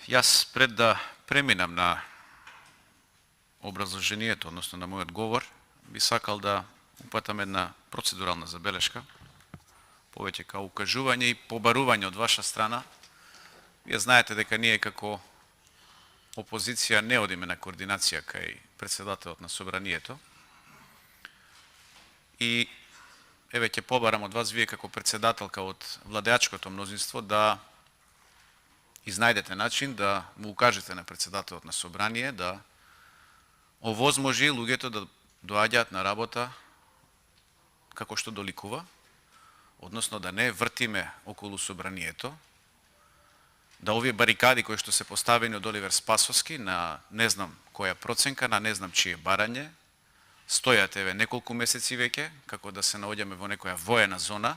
Јас пред да преминам на образложението, односно на мојот говор, би сакал да упатам една процедурална забелешка, повеќе као укажување и побарување од ваша страна. Вие знаете дека ние како опозиција не одиме на координација кај председателот на Собранието. И еве ќе побарам од вас, вие како председателка од владеачкото мнозинство, да изнајдете начин да му укажете на председателот на Собрание да овозможи луѓето да доаѓаат на работа како што доликува, односно да не вртиме околу Собранието, да овие барикади кои што се поставени од Оливер Спасовски на не знам која проценка, на не знам чие барање, стојат еве неколку месеци веќе, како да се наоѓаме во некоја воена зона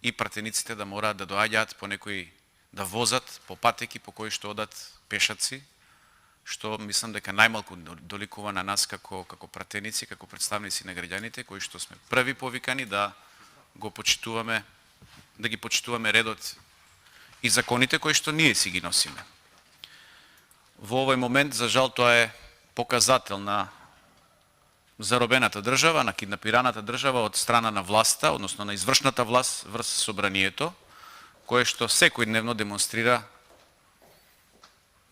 и пратениците да мораат да доаѓаат по некои, да возат по патеки по кои што одат пешаци, што мислам дека најмалку доликува на нас како пратеници, како представници на граѓаните, кои што сме први повикани да го почитуваме, да ги почитуваме редот и законите кои што ние си ги носиме. Во овој момент, за жал, тоа е показател на заробената држава, на киднапираната држава од страна на власта, односно на извршната власт врз Собранието, кое што секојдневно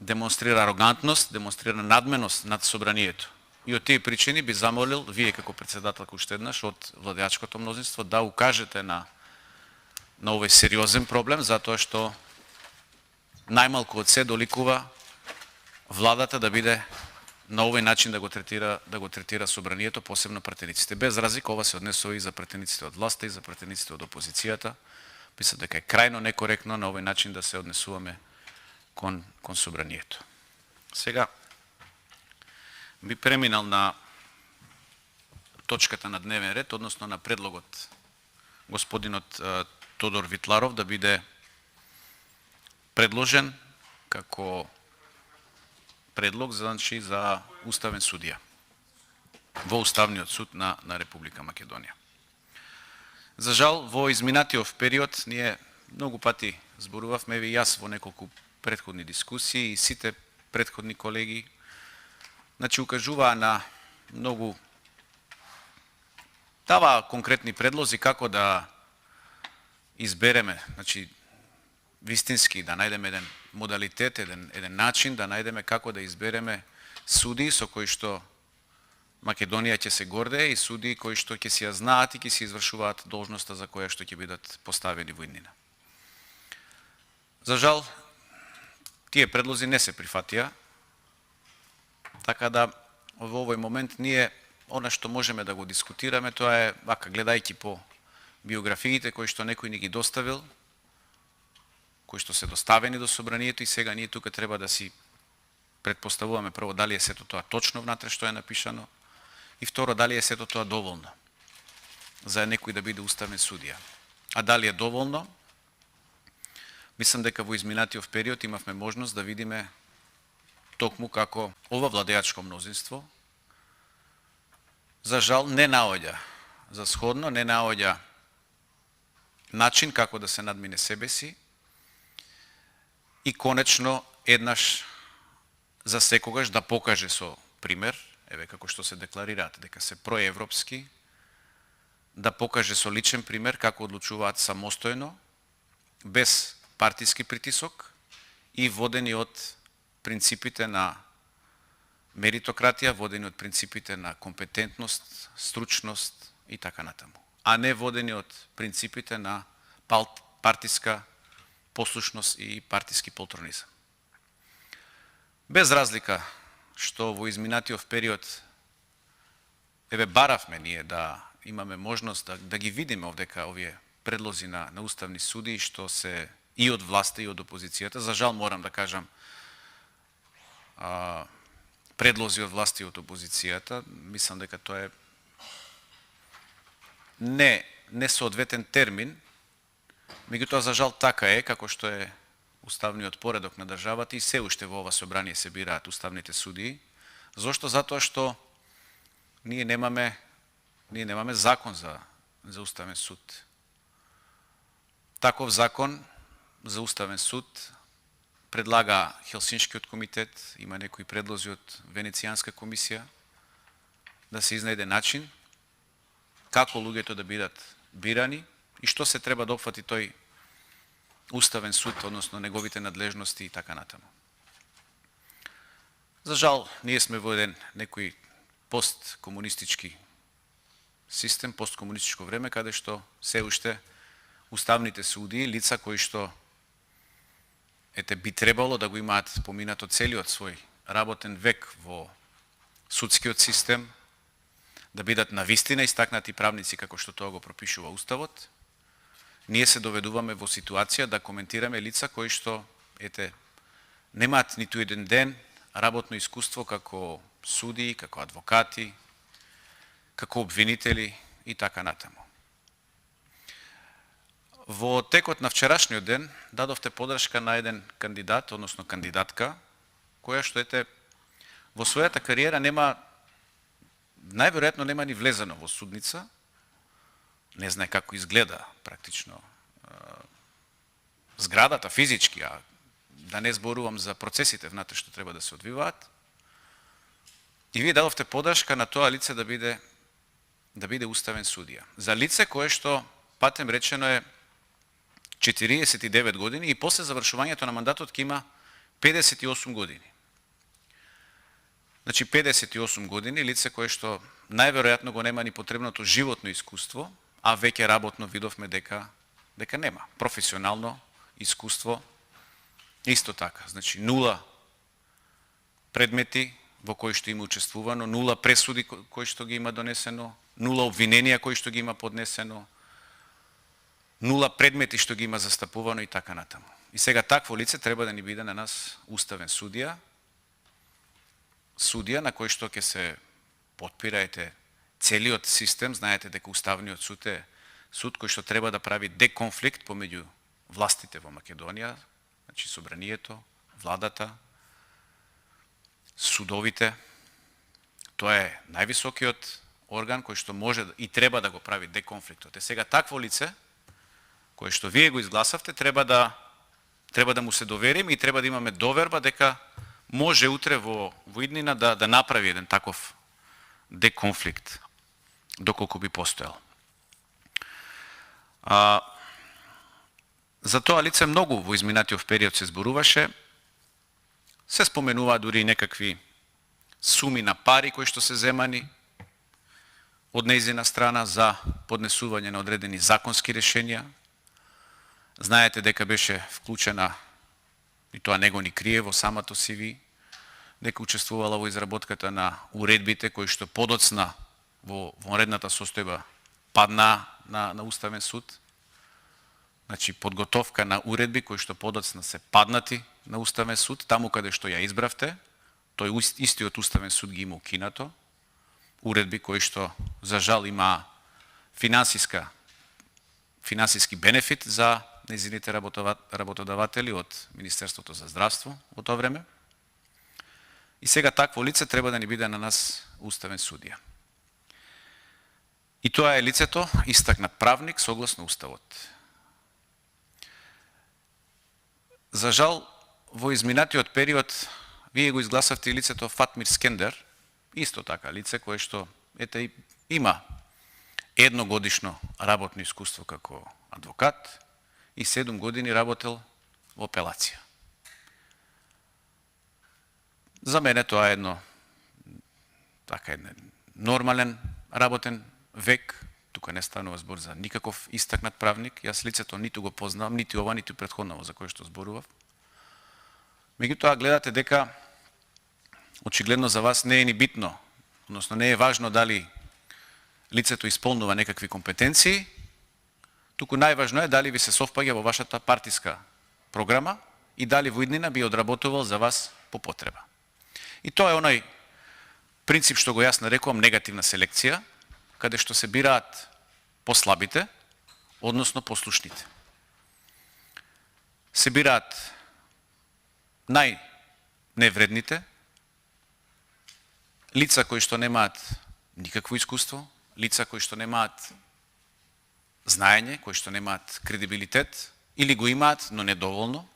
демонстрира арогантност, демонстрира надменост над Собранието. И од тие причини би замолил вие како председателка уште еднаш од владеачкото мнозинство да укажете на овој сериозен проблем, затоа што најмалку од се доликува владата да биде на овој начин да го третира Собранието, посебно пратениците. Без разлика, ова се однесува и за пратениците од власта и за пратениците од опозицијата. Мислам дека е крајно некоректно на овој начин да се однесуваме кон Собранието. Сега би преминал на точката на дневен ред, односно на предлогот господинот Тодор Витларов да биде предложен како предлог за уставен судија во Уставниот суд на Република Македонија. За жал, во изминатиот период ние многу пати зборувавме, и јас во неколку претходни дискусии и сите претходни колеги, укажуваа на многу, даваа конкретни предлози како да избереме, вистински да најдеме еден модалитет, еден начин да најдеме како да избереме суди со кои што Македонија ќе се гордее и суди кои што ќе си ја знаат и ќе си извршуваат должноста за која што ќе бидат поставени во иднина. За жал, тие предлози не се прифатија, така да во овој момент ние она што можеме да го дискутираме, тоа е вака, гледајќи по биографиите кои што некој ни ги доставил, кои што се доставени до Собранието, и сега ние тука треба да си предпоставуваме прво дали е сето тоа точно внатре што е напишано, и второ дали е сето тоа доволно за некој да биде уставен судија. А дали е доволно? Мислам дека во изминатиот период имавме можност да видиме токму како ова владеачко мнозинство за жал не наоѓа за сходно, не наоѓа начин како да се надмине себе си и конечно еднаш за секогаш да покаже со пример, еве како што се декларираат дека се проевропски, да покаже со личен пример како одлучуваат самостојно, без партиски притисок и водени од принципите на меритократија, водени од принципите на компетентност, стручност и така натаму, а не водени од принципите на партиска послушност и партиски полтронизам. Без разлика што во изминатиот период еве баравме ние да имаме можност да ги видиме овдека овие предлози на уставни суди што се и од власта и од опозицијата. За жал морам да кажам предлози од власта и од опозицијата. Мислам дека тоа е несоодветен термин, меѓутоа за жал така е, како што е уставниот поредок на државата и се уште во ова собрание се бираат уставните судии. Зошто? Затоа што ние немаме закон за уставен суд. Таков закон за уставен суд предлага Хелсиншкиот комитет, има некои предлози од Венецијанска комисија, да се изнајде начин како луѓето да бидат бирани и што се треба да опфати тој Уставен суд, односно неговите надлежности и така натаму. За жал, ние сме во еден некој посткомунистички систем, посткомунистичко време, каде што се уште уставните судии, лица кои што би требало да го имаат поминато целиот свој работен век во судскиот систем, да бидат навистина истакнати правници како што тоа го пропишува Уставот, ние се доведуваме во ситуација да коментираме лица кои што немаат ниту еден ден работно искуство како судии, како адвокати, како обвинители и така натаму. Во текот на вчерашниот ден дадовте подршка на еден кандидат, односно кандидатка, која што во својата кариера најверојатно нема ни влезено во судница, не знае како изгледа практично зградата физички, а да не зборувам за процесите внатре што треба да се одвиваат. И вие дадовте подршка на тоа лице да биде уставен судија. За лице кое што, патем речено, е 49 години и после завршувањето на мандатот ќе има 58 години. Значи 58 години лице кое што најверојатно го нема ни потребното животно искуство, а веќе работно видовме дека нема. Професионално искуство исто така. Значи 0 предмети во кои што има учествувано, 0 пресуди кои што ги има донесено, 0 обвиненија кои што ги има поднесено, 0 предмети што ги има застапувано и така натаму. И сега такво лице треба да ни биде на нас уставен судија, на кој што ќе се потпира целиот систем. Знаете дека Уставниот суд е суд кој што треба да прави деконфликт помеѓу властите во Македонија, значи собранието, владата, судовите. Тоа е највисокиот орган кој што може и треба да го прави деконфликтот. Сега такво лице кој што вие го изгласавте треба да му се довериме и треба да имаме доверба дека може утре во иднина да направи еден таков деконфликт, доколку би постоел. За тоа лице многу во изминатиот период се зборуваше, се споменуваа дури и некакви суми на пари кои што се земани од нејзина страна за поднесување на одредени законски решенија. Знаете дека беше вклучена, и тоа него ни крие во самото CV, дека учествувала во изработката на уредбите кои што подоцна во вонредната состојба падна на Уставен суд. Значи подготовка на уредби кои што подоцна се паднати на Уставен суд, таму каде што ја избравте, тој истиот Уставен суд ги има укинато. Уредби кои што за жал има финансиски бенефит за нејзините работодаватели од Министерството за здравство во тоа време. И сега такво лице треба да ни биде на нас уставен судија. И тоа е лицето истакнат правник согласно Уставот. За жал, во изминатиот период вие го изгласавте и лицето Фатмир Скендер, исто така лице кое што има едногодишно работно искуство како адвокат и 7 години работел во апелација. За мене тоа е еден нормален работен век, тука не станува збор за никаков истакнат правник, јас лицето ниту го познавам, нити ова, нити претходново за кој што зборував. Меѓутоа гледате дека очигледно за вас не е ни битно, односно не е важно дали лицето исполнува некакви компетенции, туку најважно е дали ви се совпаѓа во вашата партиска програма и дали во иднина би одработувал за вас по потреба. И тоа е оној принцип што го јас нарекувам негативна селекција, каде што се бираат послабите, односно послушните. Се бираат најневредните, лица кои што немаат никакво искуство, лица кои што немаат знаење, кои што немаат кредибилитет, или го имаат, но недоволно,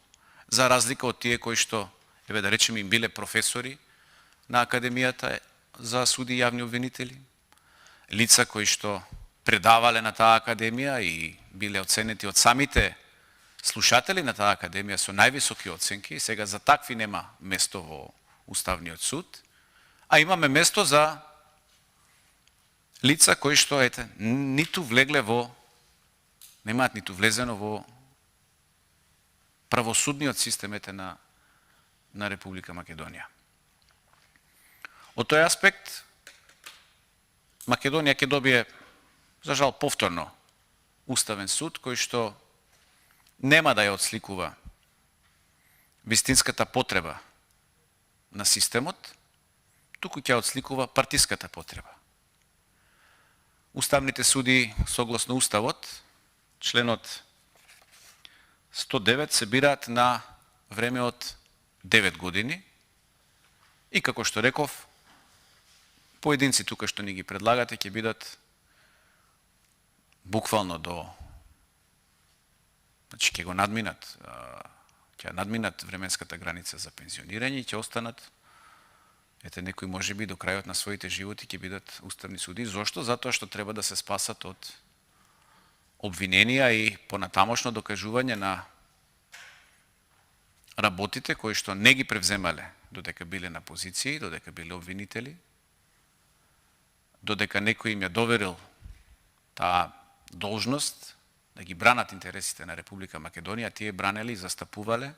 за разлика од тие кои што, еве да речеме, им биле професори на Академијата за суди и јавни обвинители, лица кои што предавале на таа академија и биле оценети од самите слушатели на таа академија со највисоки оценки, сега за такви нема место во Уставниот суд, а имаме место за лица кои што ниту влегле во, немаат ниту влезено во правосудниот систем на Република Македонија. Од тој аспект, Македонија ќе добие, за жал, повторно Уставен суд, кој што нема да ја отсликува вистинската потреба на системот, туку ќе отсликува партиската потреба. Уставните суди, согласно Уставот, членот 109 се бираат на време од 9 години и, како што реков, поединци тука што ни ги предлагате ќе бидат буквално значи ќе надминат временската граница за пензионирање и ќе останат, некои можеби до крајот на своите животи ќе бидат уставни суди. Зошто? Затоа што треба да се спасат од обвиненија и понатамошно докажување на работите кои што не ги превземале додека биле на позиции, додека биле обвинители, додека некој им ја доверил таа должност да ги бранат интересите на Република Македонија, тие бранели и застапувале,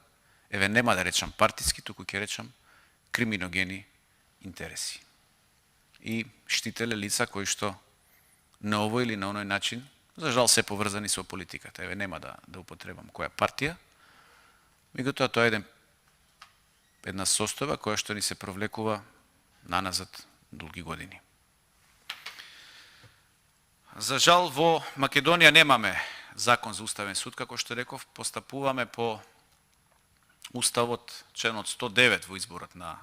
нема да речам партиски, туку ќе речам криминогени интереси. И штителе лица кои што на овој или на оној начин, за жал, се поврзани со политиката. Нема да употребам која партија, меѓутоа тоа е една состојба која што ни се провлекува наназад долги години. За жал, во Македонија немаме закон за Уставен суд, како што реков, постапуваме по Уставот, членот 109 во изборот на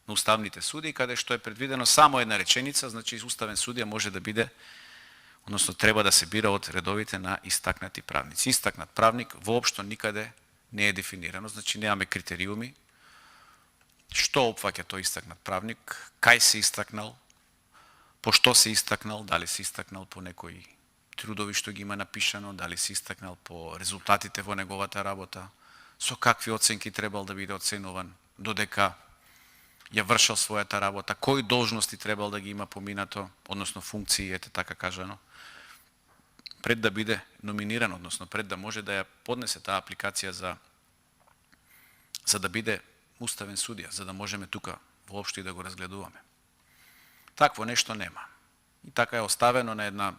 уставните суди, каде што е предвидено само една реченица, значи уставен судија може да биде, односно треба да се бира од редовите на истакнати правници. Истакнат правник воопшто никаде не е дефинирано, значи немаме критериуми што опфаќа тој истакнат правник, кај се истакнал, по што се истакнал, дали се истакнал по некои трудови што ги има напишано, дали се истакнал по резултатите во неговата работа, со какви оценки требал да биде оценуван, додека ја вршал својата работа, кои должности требал да ги има поминато, односно функции, така кажано, пред да биде номиниран, односно пред да може да ја поднесе таа апликација за да биде уставен судија, за да можеме тука воопшто и да го разгледуваме. Такво нешто нема. И така е оставено на едно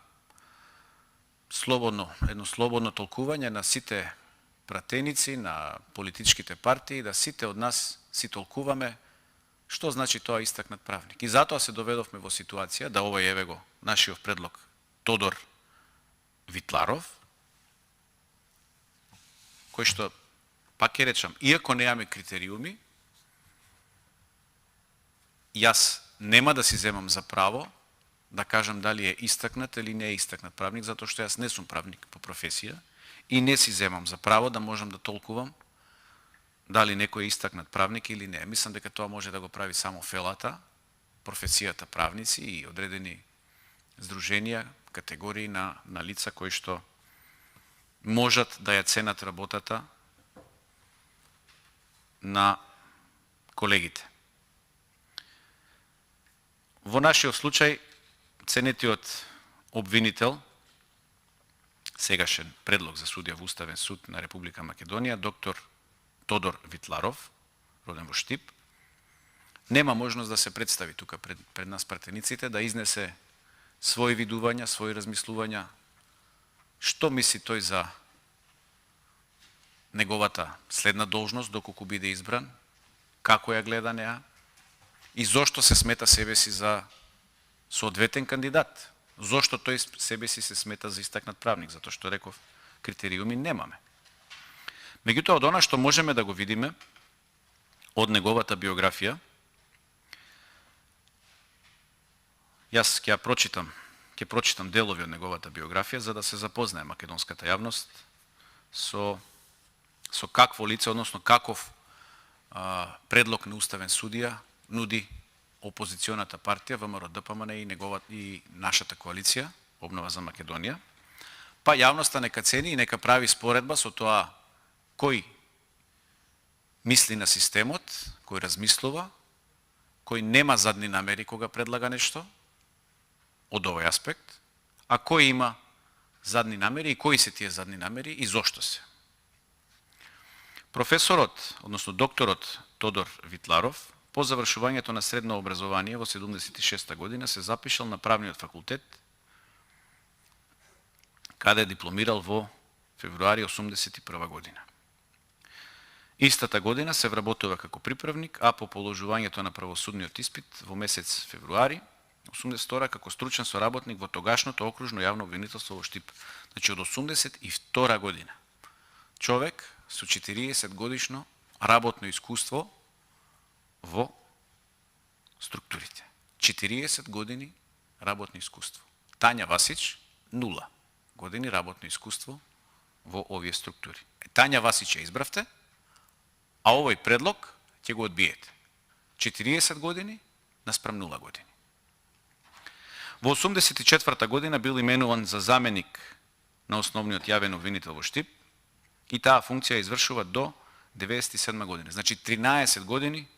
слободно толкување на сите пратеници, на политичките партии, да сите од нас си толкуваме што значи тоа истакнат правник. И затоа се доведовме во ситуација да овој еве го нашиот предлог Тодор Витларов, кој што, пак ќе речам, иако немаме критериуми, јас нема да си земам за право да кажам дали е истакнат или не е истакнат правник, затоа што јас не сум правник по професија и не си земам за право да можам да толкувам дали некој е истакнат правник или не. Мислам дека тоа може да го прави само фелата, професијата правници и одредени здруженија, категории на лица кои што можат да ја ценат работата на колегите. Во нашиот случај, ценетиот обвинител, сегашен предлог за судија во Уставен суд на Република Македонија, доктор Тодор Витларов, роден во Штип, нема можност да се представи тука пред нас пратениците, да изнесе своји видувања, своји размислувања, што мисли тој за неговата следна должност доколку биде избран, како ја гледа неа и зошто се смета себе си за соодветен кандидат. Зошто тој себе си се смета за истакнат правник, затоа што реков критериуми немаме. Меѓутоа, од она што можеме да го видиме од неговата биографија, јас ќе прочитам делови од неговата биографија за да се запознае македонската јавност со со какво лице, односно каков предлог на уставен судија нуди опозиционата партија ВМРО ДПМН и нашата коалиција Обнова за Македонија. Па јавноста нека цени и нека прави споредба со тоа кој мисли на системот, кој размислува, кој нема задни намери кога предлага нешто од овој аспект, а кој има задни намери и кои се тие задни намери и зошто се. Професорот, односно докторот Тодор Витларов, по завршувањето на средно образование во 76 година се запишал на правниот факултет, каде дипломирал во февруари 81 година. Истата година се вработува како приправник, а по положувањето на правосудниот испит во месец февруари 82 како стручен соработник во тогашното окружно јавно обвинителство во Штип. Значи од 82 година. Човек со 40 годишно работно искуство во структурите. 40 години работно искуство. Тања Васич 0 години работно искуство во овие структури. Тања Васич ја избравте, а овој предлог ќе го одбиете. 40 години наспрам 0 години. Во 84 година бил именуван за заменик на основниот јавен обвинител во Штип и таа функција извршува до 97 година. Значи 13 години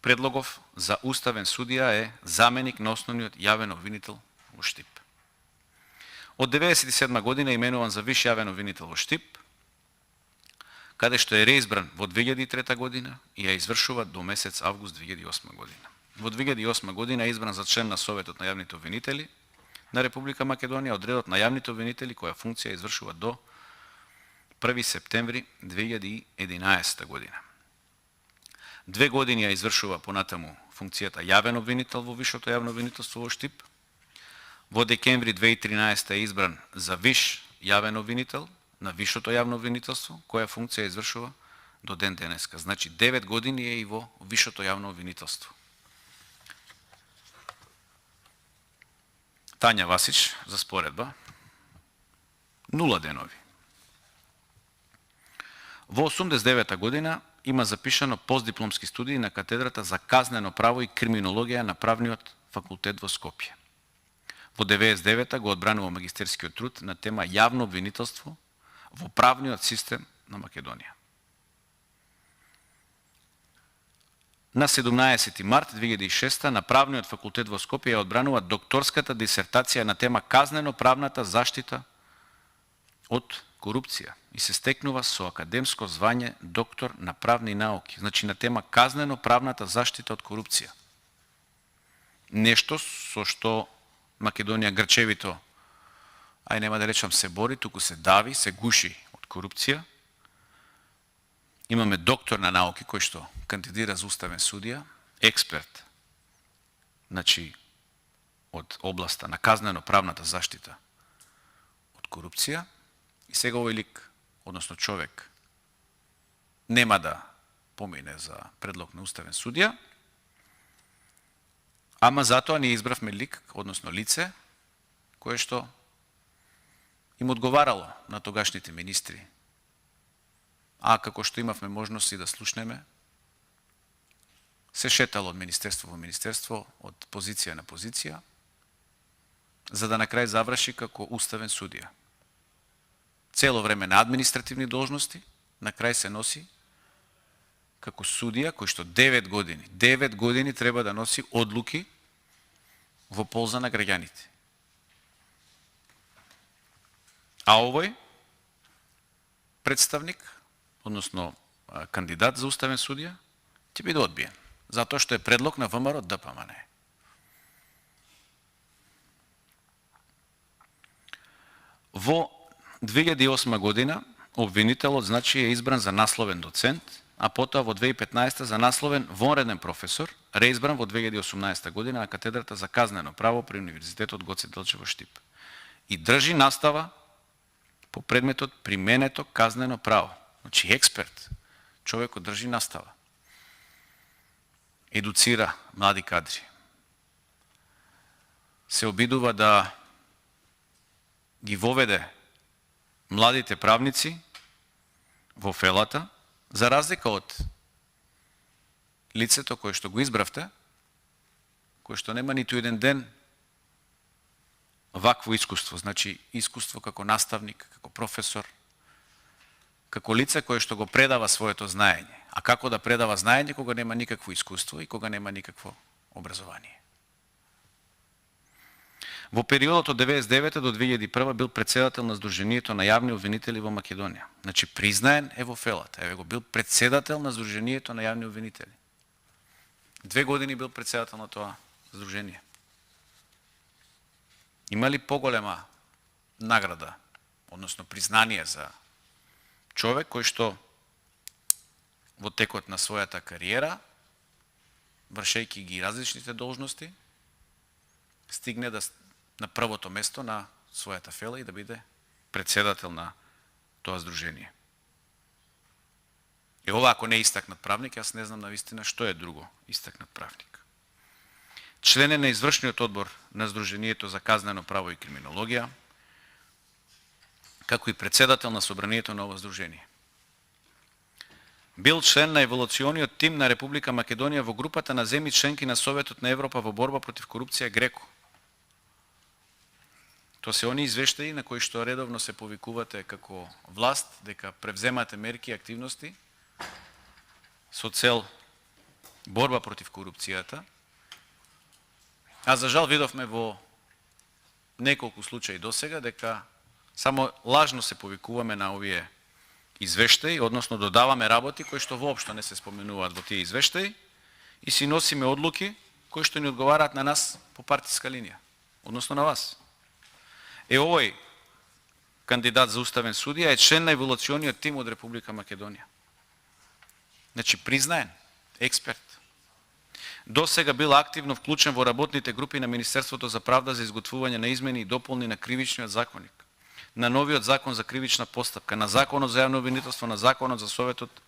предлогов за уставен судија е заменик на основниот јавен обвинител во Штип. Од 97 година е именуван за виш јавен обвинител во Штип, каде што е реизбран во 2003 година и ја извршува до месец август 2008 година. Во 2008 година е избран за член на Советот на јавните обвинители на Република Македонија, од редот на јавните обвинители која функција извршува до 1 септември 2011 година. 2 години ја извршува понатаму функцијата јавен обвинител во Вишото јавно обвинителство во Штип. Во декември 2013 е избран за виш јавен обвинител на Вишото јавно обвинителство, која функција извршува до ден денеска. Значи 9 години е и во Вишото јавно обвинителство. Тања Васич, за споредба, 0 денови. Во 89 година има запишано постдипломски студии на катедрата за казнено право и криминологија на Правниот факултет во Скопје. Во 99 го одбранува магистерскиот труд на тема јавно обвинителство во правниот систем на Македонија. На 17 март 2006 на Правниот факултет во Скопје ја одбранува докторската дисертација на тема казнено-правната заштита од корупција и се стекнува со академско звање доктор на правни науки, значи на тема казнено-правната заштита од корупција. Нешто со што Македонија грчевито, ај нема да речам се бори, туку се дави, се гуши од корупција. Имаме доктор на науки кој што кандидира за уставен судија, експерт, значи од областа на казнено-правната заштита од корупција. И сега овој лик, односно човек, нема да помине за предлог на уставен судија, ама затоа ние избравме лик, односно лице, кое што им одговарало на тогашните министри. А како што имавме можност и да слушнеме, се шетало од министерство во министерство, од позиција на позиција, за да на крај заврши како уставен судија. Цело време на административни должности, на крај се носи како судија кој што 9 години треба да носи одлуки во полза на граѓаните. А овој представник, односно кандидат за уставен судија, ќе биде одбиен, затоа што е предлог на ВМРО ДПМН. Во 2008 година обвинителот значи е избран за насловен доцент, а потоа во 2015 за насловен вонреден професор, реизбран во 2018 година на катедрата за казнено право при Универзитетот Гоце Делчев во Штип. И држи настава по предметот применето казнено право. Значи експерт, човекот држи настава. Едуцира млади кадри. Се обидува да ги воведе младите правници во фелата, за разлика од лицето кое што го избравте, кое што нема ниту еден ден вакво искуство, значи искуство како наставник, како професор, како лице кое што го предава своето знаење. А како да предава знаење кога нема никакво искуство и кога нема никакво образование? Во периодот од 1999 до 2001 бил председател на Сдруженијето на јавни обвинители во Македонија. Значи признаен е во фелата. Еве го бил председател на Сдруженијето на јавни обвинители. 2 години бил председател на тоа сдружение. Има ли поголема награда, односно признание за човек кој што во текот на својата кариера, вршејќи ги различните должности, стигне на првото место на својата фела и да биде председател на тоа сдружение. И ова ако не е истакнат правник, јас не знам навистина што е друго истакнат правник. Член е на извршниот одбор на Сдруженијето за казнено право и криминологија, како и председател на собранието на ова сдружение. Бил член на еволуциониот тим на Република Македонија во групата на земји членки на Советот на Европа во борба против корупција Греко. Тоа се они извештаи на кои што редовно се повикувате како власт дека превземате мерки и активности со цел борба против корупцијата. А за жал видовме во неколку случаи досега дека само лажно се повикуваме на овие извештаи, односно додаваме работи кои што воопшто не се споменуваат во тие извештаи и си носиме одлуки кои што ни одговараат на нас по партиска линија, односно на вас. Овој кандидат за уставен судија е член на еволуциониот тим од Република Македонија. Значи признаен, експерт. До сега бил активно вклучен во работните групи на Министерството за правда за изготвување на измени и дополни на кривичниот законник, на новиот закон за кривична постапка, на законот за јавно обвинителство, на законот за Советот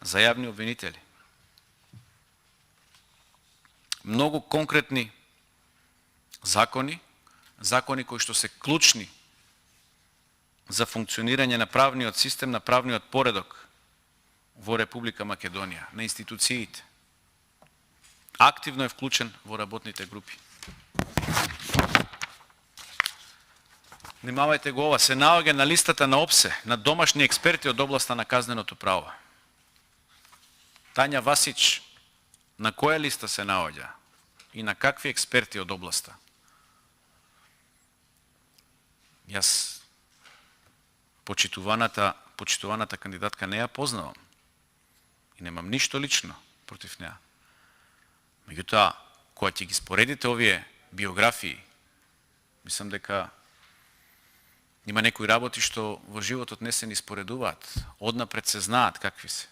за јавни обвинители. Многу конкретни закони кои што се клучни за функционирање на правниот систем, на правниот поредок во Република Македонија, на институциите. Активно е вклучен во работните групи. Внимавајте го ова, се наоѓа на листата на ОПСЕ, на домашни експерти од областа на казненото право. Тања Васич, на која листа се наоѓа и на какви експерти од областа? Јас почитуваната кандидатка не ја познавам и немам ништо лично против неа. Меѓутоа, кога ќе ги споредите овие биографии, мислам дека има некои работи што во животот не се ни споредуваат, однапред се знаат какви се.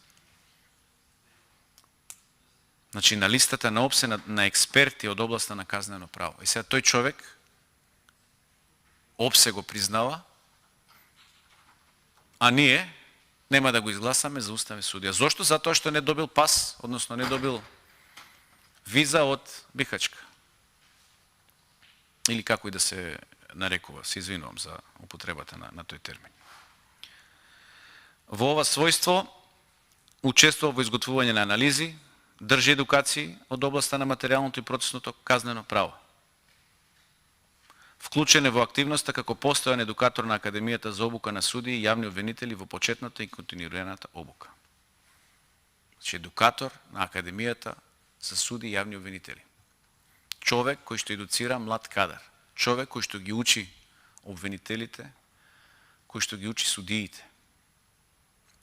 Значи, на листата на ОПСЕ на експерти од областа на казнено право. И сега тој човек, ОПСЕ го признава, а ние нема да го изгласаме за уставен судија. Зошто? Затоа што не добил пас, односно не добил виза од Бихачка. Или како и да се нарекува, се извинувам за употребата на тој термин. Во ова својство учествува во изготвување на анализи, држи едукации од областа на материјалното и процесното казнено право. Вклучен е во активноста како постојан едукатор на Академијата за обука на судии и јавни обвинители во почетната и континуираната обука. Значи, едукатор на Академијата за суди и јавни обвинители. Човек кој што едуцира млад кадар. Човек кој што ги учи обвинителите, кој што ги учи судиите.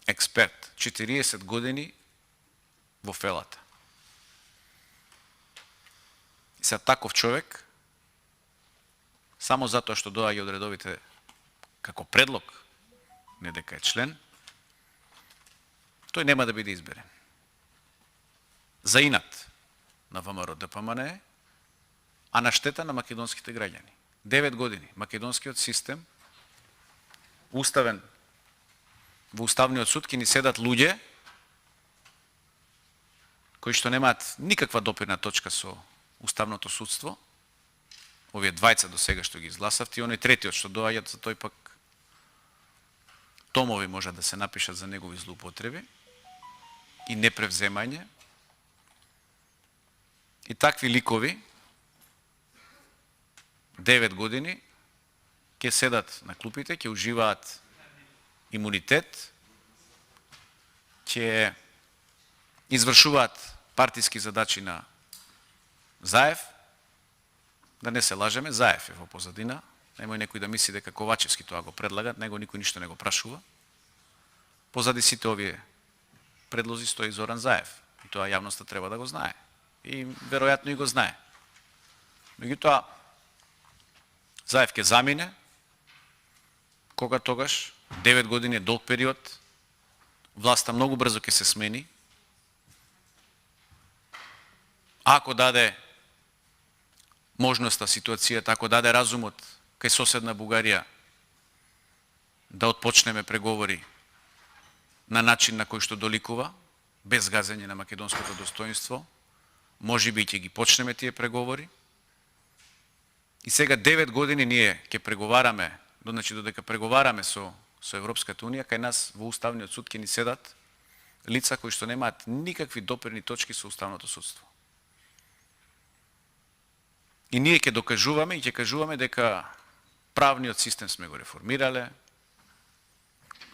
Експерт. 40 години во фелата. И сега таков човек, само затоа што доаѓа од редовите како предлог, не дека е член, тој нема да биде изберен. За инат на ВМРО ДПМНЕ, а на штета на македонските граѓани. 9 години македонскиот систем, уставен, во Уставниот суд ќе ни седат луѓе кои што немаат никаква допирна точка со Уставното судство, овие двајца до сега што ги изгласавте, и оној третиот што доаѓат за тој пак томови можат да се напишат за негови злоупотреби и непревземање. И такви ликови 9 години ќе седат на клупите, ќе уживаат имунитет, ќе извршуваат партиски задачи на Заев. Да не се лажеме, Заев е во позадина. Немој некој да мисли дека Ковачевски тоа го предлагат, него никој ништо не го прашува. Позади сите овие предлози стои Зоран Заев. И тоа јавноста треба да го знае. И веројатно и го знае. Меѓутоа, Заев ќе замине, кога тогаш, 9 години е долг период, власта многу брзо ќе се смени. Ако даде можноста, ситуацијата, ако даде разумот кај соседна Бугарија да отпочнеме преговори на начин на кој што доликува, без газење на македонското достоинство, може би ќе ги почнеме тие преговори. И сега 9 години ние ќе преговараме, значи додека преговараме со Европската унија, кај нас во Уставниот суд ќе ни седат лица кои што немаат никакви допирни точки со Уставното судство. И ние ќе докажуваме и ќе кажуваме дека правниот систем сме го реформирале,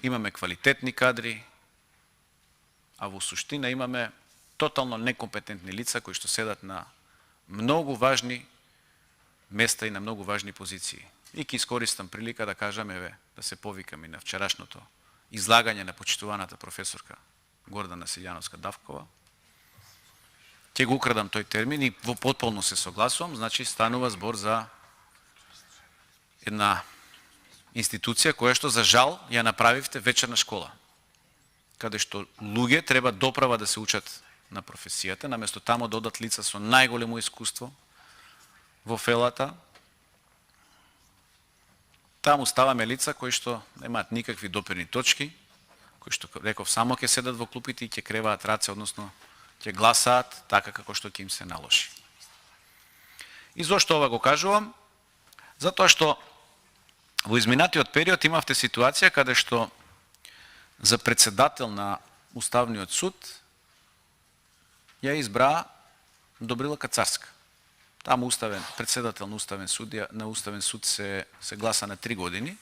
имаме квалитетни кадри, а во суштина имаме тотално некомпетентни лица кои што седат на многу важни места и на многу важни позиции. И ќе искористам прилика да кажам, еве, да се повикам и на вчерашното излагање на почитуваната професорка Гордана Силјановска-Давкова. Ќе го украдам тој термин и во потполно се согласувам, значи станува збор за една институција која што за жал ја направивте вечерна школа, каде што луѓе треба доправа да се учат на професијата, наместо тамо додат лица со најголемо искуство во фелата. Таму ставаме лица кои што немаат никакви допирни точки, кои што, реков, само ќе седат во клупите и ќе креваат раце, односно ќе гласаат така како што ќе им се наложи. И зошто ова го кажувам? Затоа што во изминатиот период имавте ситуација каде што за председател на Уставниот суд ја избра Добрила Кацарска. Таму председател на Уставен суд се гласа на 3 години.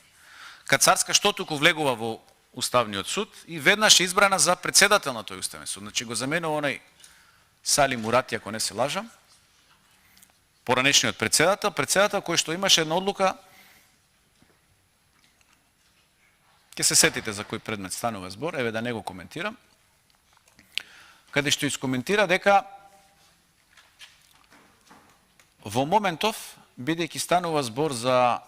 Кацарска што туку влегува во Уставниот суд и веднаш избрана за председател на тој Уставен суд. Значи го заменува онај Сали Мурати, ако не се лажам, поранешниот председател кој што имаше една одлука, ќе се сетите за кој предмет станува збор, еве да не го коментирам, каде што искоментира дека во моментов, бидејќи станува збор за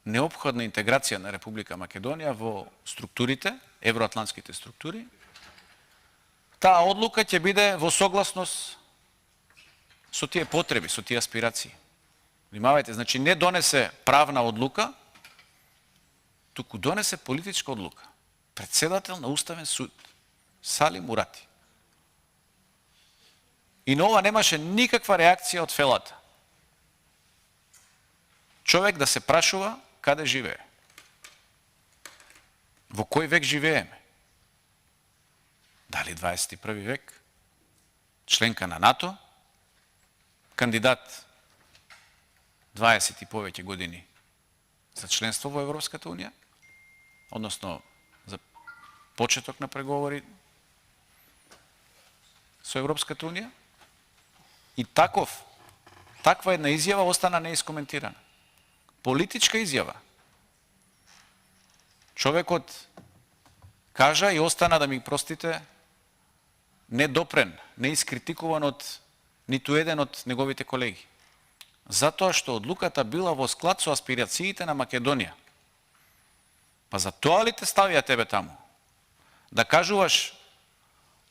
неопходна интеграција на Република Македонија во структурите, евроатлантските структури, таа одлука ќе биде во согласност со тие потреби, со тие аспирации. Внимавајте, значи не донесе правна одлука, туку донесе политичка одлука. Председател на Уставен суд, Сали Мурати. И на ова немаше никаква реакција од фелата. Човек да се прашува каде живее. Во кој век живееме? Дали 21 век? Членка на НАТО? Кандидат 20 и повеќе години за членство во Европската унија? Односно, за почеток на преговори со Европската унија? И таква една изјава остана неискоментирана. Политичка изјава. Човекот кажа и остана, да ми простите, недопрен, неискритикуван од ниту еден од неговите колеги. Затоа што одлуката била во склад со аспирациите на Македонија. Па за тоа ли те ставија тебе таму? Да кажуваш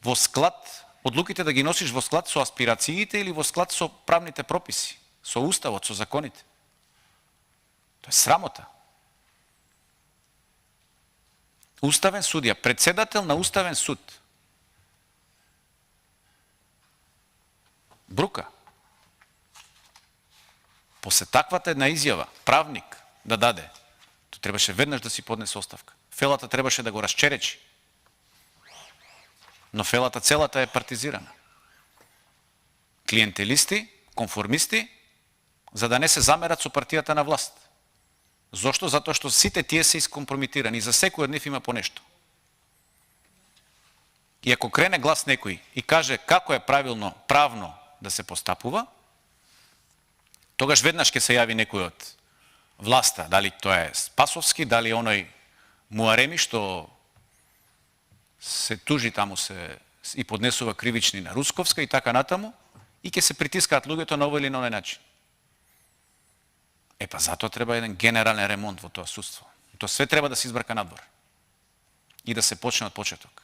во склад, одлуките да ги носиш во склад со аспирациите или во склад со правните прописи, со уставот, со законите? Тоа е срамота. Уставен судија, председател на Уставен суд. Брука. После таквата една изјава, правник да даде, то требаше веднаш да си поднесе оставка. Фелата требаше да го разчеречи. Но фелата целата е партизирана. Клиентелисти, конформисти, за да не се замерат со партијата на власт. Зошто? Затоа што сите тие се искомпромитирани. За секој од нив има по нешто. И ако крене глас некој и каже како е правно да се постапува, тогаш веднаш ќе се јави некој од власта, дали тоа е Спасовски, дали оној Муареми што се тужи таму и поднесува кривични на Русковска и така натаму, и ќе се притискаат луѓето на овој или на оној начин. Па затоа треба еден генерален ремонт во тоа судство. Тоа све треба да се избрка надвор и да се почне од почеток.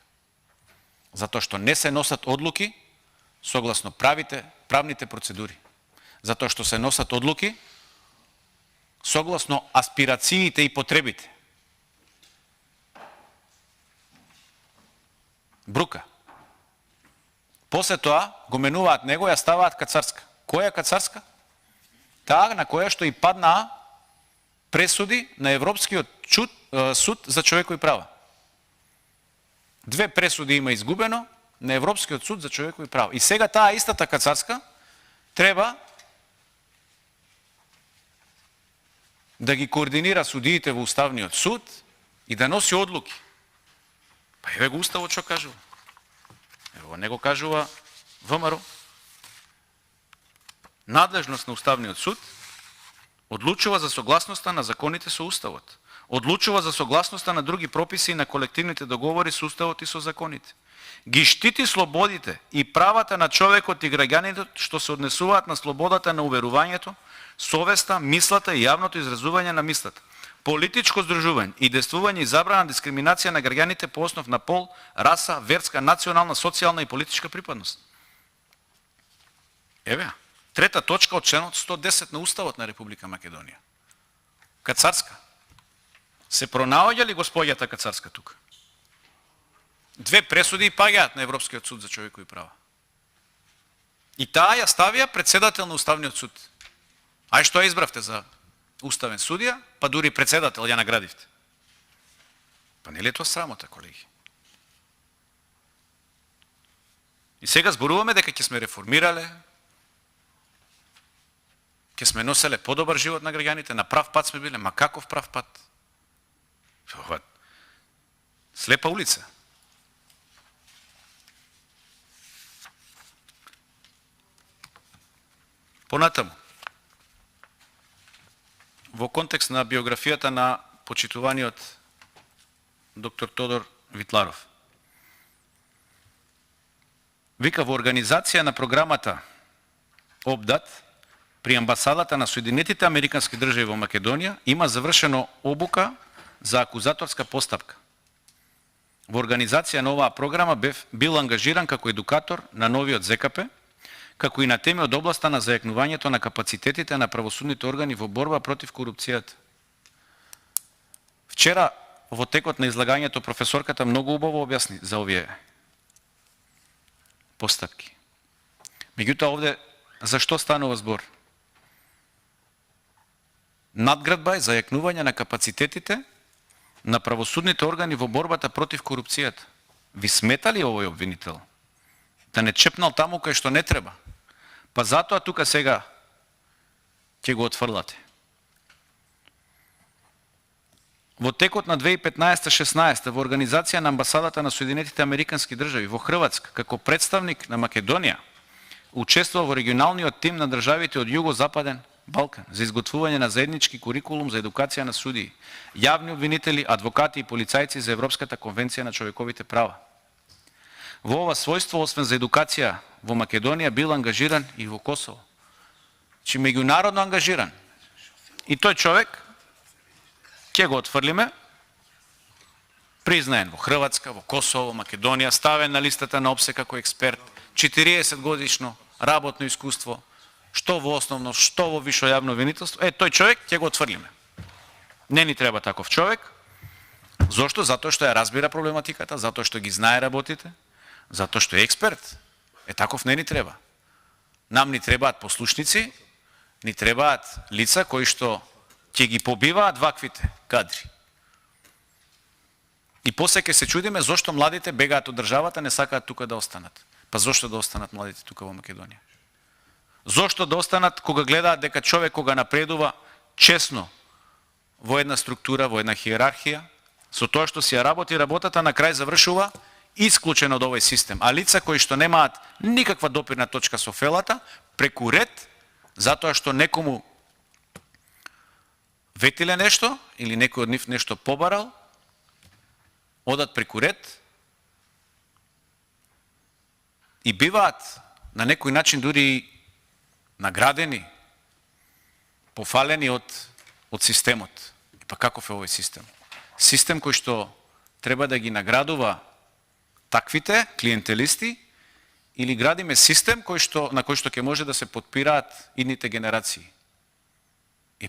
Затоа што не се носат одлуки согласно правните процедури. Затоа што се носат одлуки согласно аспирациите и потребите. Брука. После тоа го менуваат него и ја ставаат Кацарска. Која е Кацарска? Таа на која што и паднаа пресуди на Европскиот суд за човекови права. 2 пресуди има изгубено на Европскиот суд за човекови права. И сега таа истата Кацарска треба да ги координира судиите во Уставниот суд и да носи одлуки. Па еве го Уставот што кажува. Ево него кажува ВМРО. Надлежност на Уставниот суд одлучува за согласноста на законите со Уставот. Одлучува за согласноста на други прописи и на колективните договори со Уставот и со законите. Ги штити слободите и правата на човекот и граѓаните што се однесуваат на слободата на уверувањето, совеста, мислата и јавното изразување на мислата, политичко здружување и действување и забрана дискриминација на граѓаните по основ на пол, раса, верска, национална, социјална и политичка припадност. Еве, трета точка од членот 110 на Уставот на Република Македонија. Кацарска. Се пронаоѓа ли господјата Кацарска тука? 2 пресуди и паѓаат на Европскиот суд за човекови права. И таа ја ставија председател на Уставниот суд. Ај што ја избравте за уставен судија, па дури председател ја наградивте. Па не ли е тоа срамота, колеги? И сега зборуваме дека ќе сме реформирале, ќе сме носеле подобар живот на граѓаните, на прав пат сме биле, ма каков прав пат? Слепа улица. Понатаму, во контекст на биографијата на почитуваниот доктор Тодор Витларов. Вика, во организација на програмата ОБДАТ при амбасадата на Соединетите Американски држави во Македонија има завршено обука за акузаторска постапка. Во организација на оваа програма бил ангажиран како едукатор на новиот ЗКП, како и на теми од областа на зајакнувањето на капацитетите на правосудните органи во борба против корупцијата. Вчера во текот на излагањето професорката многу убаво објасни за овие постапки. Меѓутоа овде за што станува збор? Надградба е зајакнување на капацитетите на правосудните органи во борбата против корупцијата. Ви смета ли овој обвинител? Да не чепнал таму кај што не треба? Па затоа тука сега ќе го отфрлате. Во текот на 2015-16 во организација на амбасадата на Соединетите Американски држави во Хрватска како представник на Македонија учествува во регионалниот тим на државите од Југозападен Балкан за изготвување на заеднички курикулум за едукација на судии, јавни обвинители, адвокати и полицајци за Европската конвенција на човековите права. Во ова својство, освен за едукација во Македонија, бил ангажиран и во Косово. Чи меѓународно ангажиран. И тој човек ќе го отфрлиме, признаен во Хрватска, во Косово, Македонија, ставен на листата на ОПСЕ како експерт, 40 годишно работно искуство, што во основно, што во висше јавно обвинителство, тој човек ќе го отфрлиме. Не ни треба таков човек. Зошто? Затоа што ја разбира проблематиката, затоа што ги знае работите, затоа што е експерт. Таков не ни треба. Нам ни требаат послушници, ни требаат лица кои што ќе ги побиваат ваквите кадри. И после ќе се чудиме зошто младите бегаат од државата, не сакаат тука да останат. Па зошто да останат младите тука во Македонија? Зошто да останат кога гледаат дека човек кога напредува честно во една структура, во една хиерархија, со тоа што си ја работи работата, на крај завршува исклучен од овој систем. А лица кои што немаат никаква допирна точка со фелата, преку ред, затоа што некому ветиле нешто, или некој од нив нешто побарал, одат преку ред и биваат на некој начин дури наградени, пофалени од системот. Па каков е овој систем? Систем кој што треба да ги наградува таквите клиентелисти, или градиме систем на кој што ќе може да се подпираат идните генерации?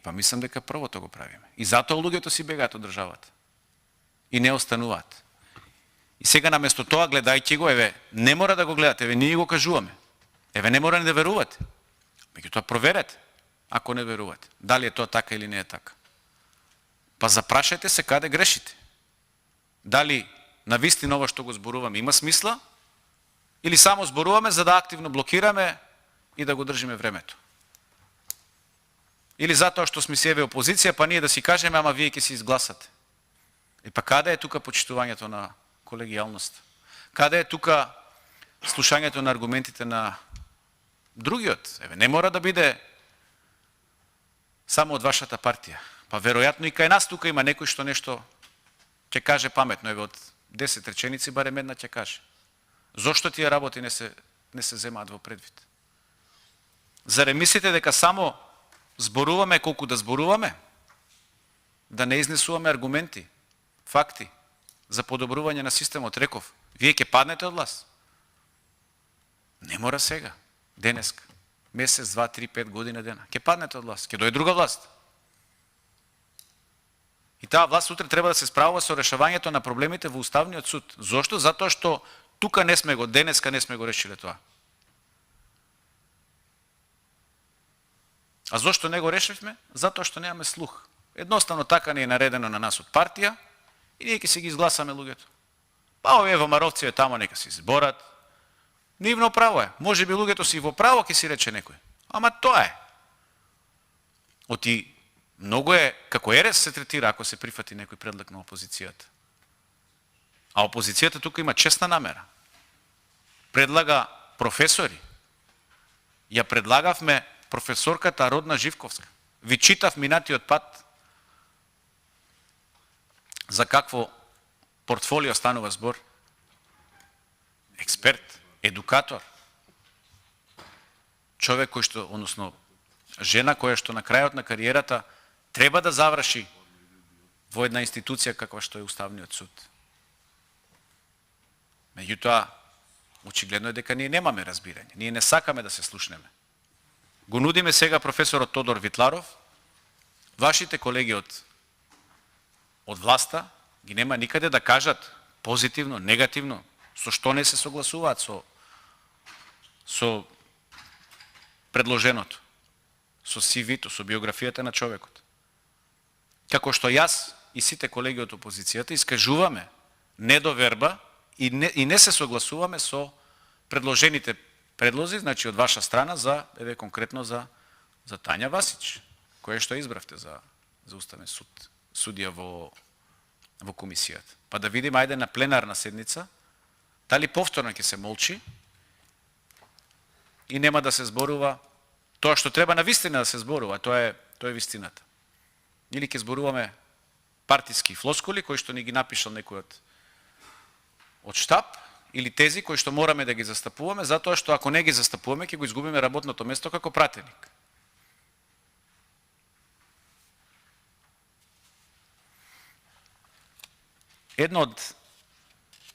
Па мислам дека првото го правиме. И затоа луѓето си бегаат од државата. И не остануваат. И сега наместо тоа, гледајќи го, не мора да го гледате, ние го кажуваме. Не мора ни да верувате. Меѓутоа проверете, ако не верувате. Дали е тоа така или не е така. Па запрашајте се каде грешите. Дали навистина ова што го зборуваме има смисла, или само зборуваме за да активно блокираме и да го држиме времето. Или затоа што сме себе опозиција, па ние да си кажеме, ама вие ќе си изгласате. Па каде е тука почитувањето на колегијалност? Каде е тука слушањето на аргументите на другиот? Не мора да биде само од вашата партија. Па веројатно и кај нас тука има некој што нешто ќе каже паметно. Од 10 реченици барем една ќе каже. Зошто тие работи не се земаат во предвид? Заре мислите дека само зборуваме колку да зборуваме? Да не изнесуваме аргументи, факти за подобрување на системот? Реков, вие ќе паднете од власт. Не мора сега, денеска, месец, 2, 3, 5 година дена. Ќе паднете од власт, ќе дојде друга власт. И таа власт утре треба да се справува со решавањето на проблемите во Уставниот суд. Зошто? Затоа што тука не сме го, денеска не сме го решиле тоа. А зошто не го решивме? Затоа што немаме слух. Едноставно така не е наредено на нас од партија и ние ќе си ги изгласаме луѓето. Па овие Вомаровци тамо нека си зборат. Нивно право е. Може би луѓето си во право ќе си рече некој. Ама тоа е. Оти многу е, како ерес се третира ако се прифати некој предлог на опозицијата. А опозицијата тука има честна намера. Предлага професори. Ја предлагавме професорката Родна Живковска. Ви читав минатиот пат за какво портфолио станува збор. Експерт, едукатор. Човек кој што, односно жена која што на крајот на кариерата треба да заврши во една институција каква што е Уставниот суд. Меѓутоа, очигледно е дека ние немаме разбирање. Ние не сакаме да се слушнеме. Го нудиме сега професорот Тодор Витларов. Вашите колеги од власта ги нема никаде да кажат позитивно, негативно, со што не се согласуваат со предложеното, со CV-то, со биографијата на човекот. Како што јас и сите колеги од опозицијата искажуваме недоверба и не се согласуваме со предложените предлози, значи од ваша страна за конкретно за Тања Васич, која што избравте за Уставен суд, судија во комисијата. Па да видиме ајде на пленарна седница дали повторно ќе се молчи и нема да се зборува тоа што треба на вистина да се зборува, тоа е вистината. Или ќе зборуваме партиски флоскули кои што ни ги напишал некој од штаб, или тези кои што мораме да ги застапуваме, затоа што ако не ги застапуваме, ќе го изгубиме работното место како пратеник. Едно од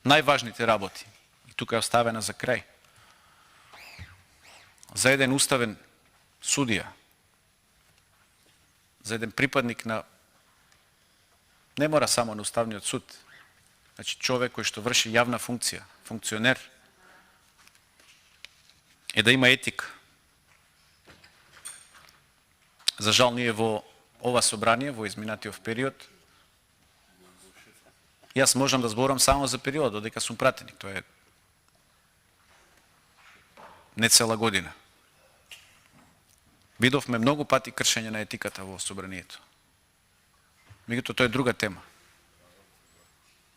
најважните работи, и тука е оставена за крај, за еден уставен судија, за еден припадник на, не мора само на Уставниот суд, значи човек кој што врши јавна функција, функционер, е да има етика. За жал ние во ова собрание, во изминатиот период, Јас можам да зборам само за период додека сум пратеник. Тоа е не цела година. Видовме многу пати кршење на етиката во собранието. Меѓутоа, тоа е друга тема.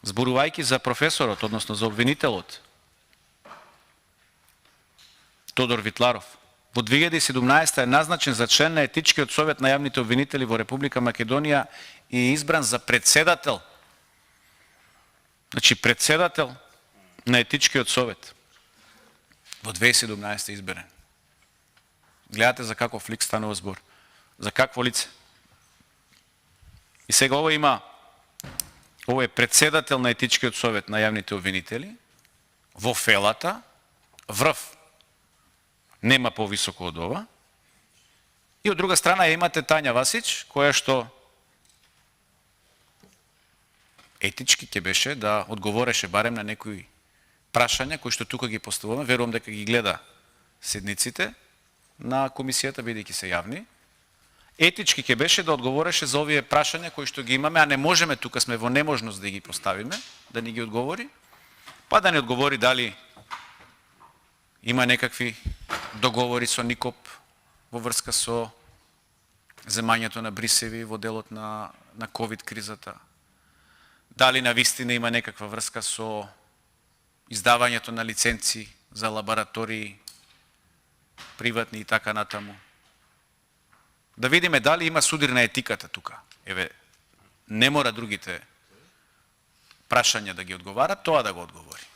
Зборувајќи за професорот, односно за обвинителот, Тодор Витларов, во 2017 е назначен за член на Етичкиот совет на јавните обвинители во Република Македонија и е избран за председател. Значи, председател на Етичкиот совет. Во 2017 е изберен. Гледате за каков лик станува збор. За какво лице. И сега ово е председател на Етичкиот совет на јавните обвинители, во фелата, врв, нема повисоко од ова. И од друга страна имате Тања Васич, која што етички ќе беше да одговореше барем на некои прашања кои што тука ги поставуваме, верувам дека ги гледа седниците на комисијата, бидејќи се јавни. Етички ќе беше да одговореше за овие прашања кои што ги имаме, а не можеме, тука сме во неможност да ги поставиме, да ни ги одговори, па да ни одговори дали има некакви договори со НИКОП во врска со земањето на брисеви во делот на ковид кризата. Дали на вистина има некаква врска со издавањето на лиценци за лаборатории, приватни и така натаму. Да видиме дали има судир на етиката тука. Еве, не мора другите прашања да ги одговарат, тоа да го одговори.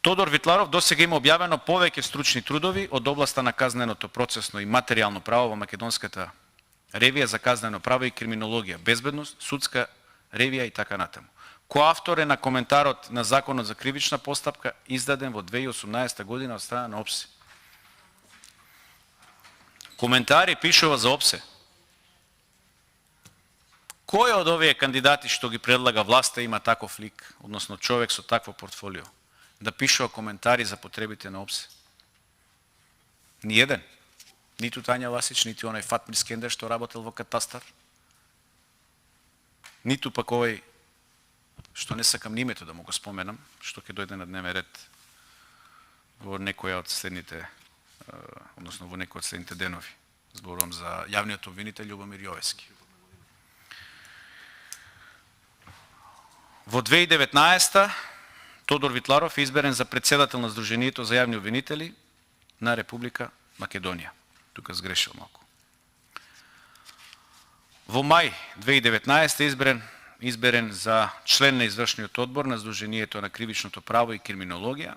Тодор Витларов досега има објавено повеќе стручни трудови од областа на казненото процесно и материјално право во Македонската ревија за казнено право и криминологија, безбедност, судска ревија и така натаму. Коавтор е на коментарот на Законот за кривична постапка, издаден во 2018 година од страна на ОПСЕ. Коментари пишува за ОПСЕ. Кој од овие кандидати што ги предлага власта има таков лик, односно човек со такво портфолио, да пишува коментари за потребите на ОПСЕ? Ниеден. Ниту Тања Васич, ниту онај Фатмир Скендер што работел во катастар, ниту пак овој што не сакам името да му го споменам, што ќе дојде на дневен ред во некоја од следните, односно во некој од следните денови. Зборувам за јавниот обвинител Љубомир Јовески. Во 2019 Тодор Витларов е изберен за председател на Сдруженијето за јавни обвинители на Република Македонија. Тука сгрешил малку. Во мај 2019 е изберен за член на извршниот одбор на Сдруженијето на кривичното право и криминологија,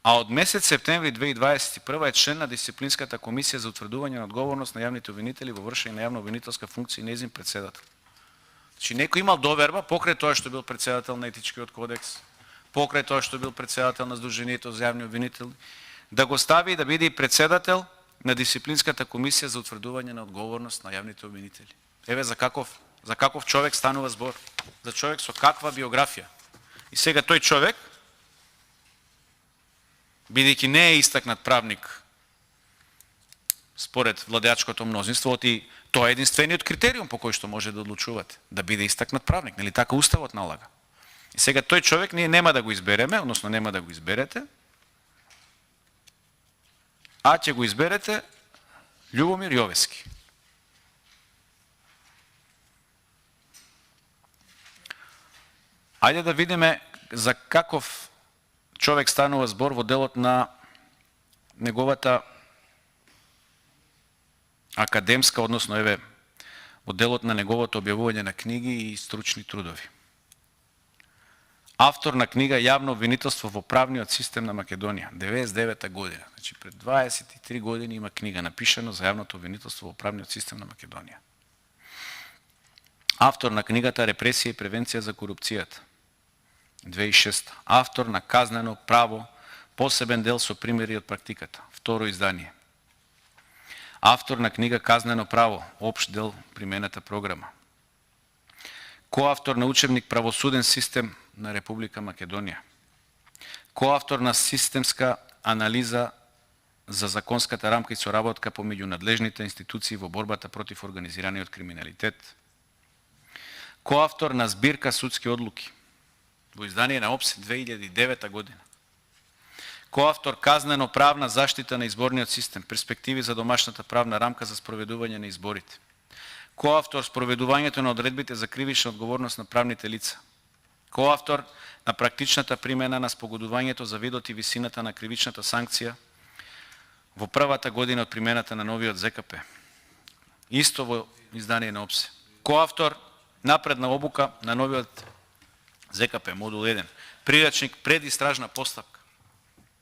а од месец септември 2021 е член на Дисциплинската комисија за утврдување на одговорност на јавните обвинители во вршење на јавно-обвинителска функција и нејзин председател. Значи, некој имал доверба покрај тоа што бил председател на Етичкиот кодекс, покрај тоа што бил председател на Сдруженијето за јавни обвинители, да го стави да биде председател на Дисциплинската комисија за утврдување на одговорност на јавните обвинители. Еве за каков човек станува збор. За човек со каква биографија. И сега тој човек, бидејќи не е истакнат правник според владеачкото мнозинство, тоа е единствениот критериум по кој што може да одлучувате, да биде истакнат правник, нели така уставот налага. И сега тој човек ние нема да го избереме, односно нема да го изберете, а ќе го изберете Љубомир Јовески. Ајде да видиме за каков човек станува збор во делот на неговата академска, односно еве во делот на неговото објавување на книги и стручни трудови. Автор на книга Јавно обвинителство во правниот систем на Македонија, 99 година. Значи пред 23 години има книга напишано за јавното обвинителство во правниот систем на Македонија. Автор на книгата Репресија и превенција за корупцијата, 2006. Автор на Казнено право, посебен дел со примери од практиката, второ издание. Автор на книга Казнено право, општ дел примената програма. Коавтор на учебник Правосуден систем на Република Македонија. Коавтор на системска анализа за законската рамка и соработка помеѓу надлежните институции во борбата против организираниот криминалитет. Коавтор на збирка судски одлуки во издание на ОПС 2009 година. Коавтор казнено-правна заштита на изборниот систем, перспективи за домашната правна рамка за спроведување на изборите. Коавтор спроведувањето на одредбите за кривична одговорност на правните лица. Коавтор на практичната примена на спогодувањето за видот и висината на кривичната санкција во првата година од примената на новиот ЗКП. Исто во издание на ОПСЕ. Коавтор напредна обука на новиот ЗКП, модул 1, прирачник предистражна постапка.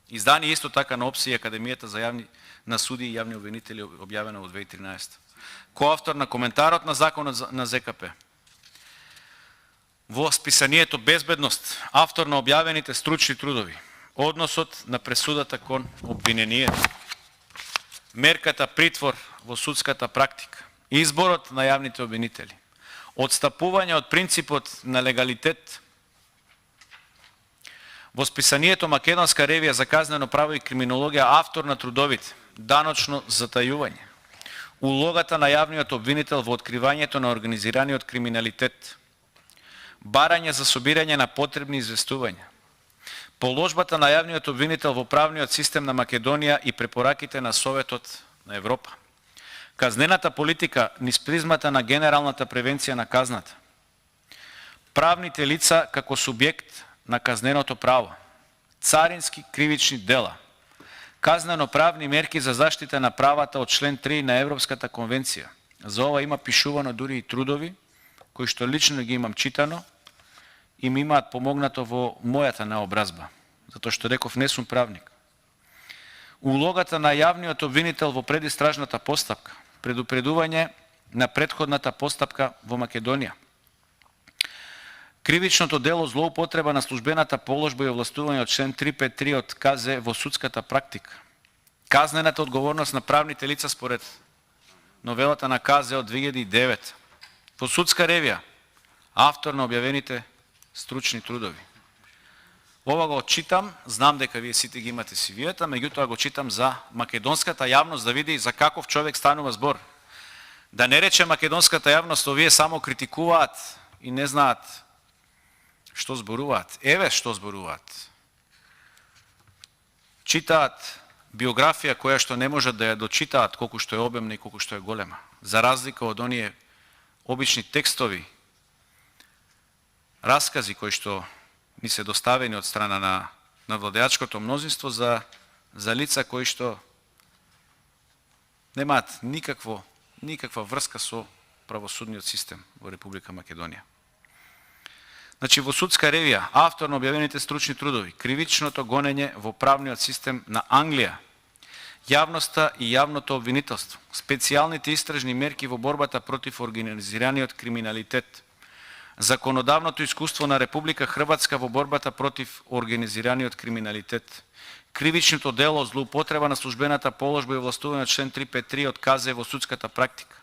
Издание исто така на ОПСЕ и Академијата за јавни на суди и јавни обвинители, објавена во 2013. Коавтор на коментарот на законот на ЗКП. Во списанието Безбедност, автор на објавените стручни трудови, односот на пресудата кон обвиненијето, мерката притвор во судската практика, изборот на јавните обвинители, одстапување од принципот на легалитет. Во списанието Македонска ревија за казнено право и криминологија, автор на трудовите Даночно затајување, улогата на јавниот обвинител во откривањето на организираниот криминалитет, барање за собирање на потребни известувања, положбата на јавниот обвинител во правниот систем на Македонија и препораките на Советот на Европа, казнената политика низ призмата на генералната превенција на казната, правните лица како субјект на казненото право, царински кривични дела, казнено-правни мерки за заштита на правата од член 3 на Европската конвенција. За ова има пишувано дури и трудови, кои што лично ги имам читано и ми имаат помогнато во мојата наобразба, затоа што реков не сум правник. Улогата на јавниот обвинител во предистражната постапка, предупредување на претходната постапка во Македонија. Кривичното дело злоупотреба на службената положба и овластување од член 353 од КЗ во судската практика. Казнената одговорност на правните лица според новелата на КЗ од 2009. Во судска ревија, автор на објавените стручни трудови. Ова го читам, знам дека вие сите ги имате CV-та, меѓутоа го читам за македонската јавност да види за каков човек станува збор. Да не рече македонската јавност, овие само критикуваат и не знаат што зборуваат. Еве што зборуваат. Читаат биографија која што не можат да ја дочитаат колку што е обемна и колку што е голема. За разлика од оние обични текстови, раскази кои што ни се доставени од страна на владеачкото мнозинство за лица кои што немаат никаква врска со правосудниот систем во Република Македонија. Значи, во судска ревија, автор на објавените стручни трудови, кривичното гонење во правниот систем на Англија, јавноста и јавното обвинителство, специјалните истражни мерки во борбата против организираниот криминалитет, законодавното искуство на Република Хрватска во борбата против организираниот криминалитет, кривичното дело злоупотреба на службената положба и овластување од член 353 од КЗ во судската практика,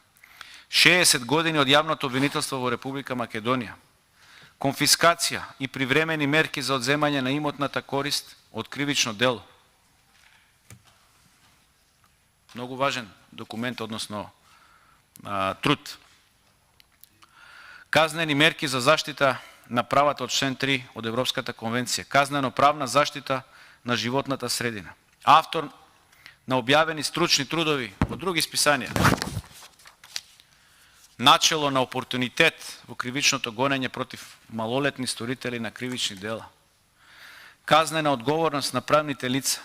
60 години од јавното обвинителство во Република Македонија, конфискација и привремени мерки за одземање на имотната корист од кривично дело. Многу важен документ, односно труд. Казнени мерки за заштита на правата од член 3 од Европската конвенција. Казнено-правна заштита на животната средина. Автор на објавени стручни трудови од други списанија. Начело на опортунитет во кривичното гонење против малолетни сторители на кривични дела. Казнена одговорност на правните лица.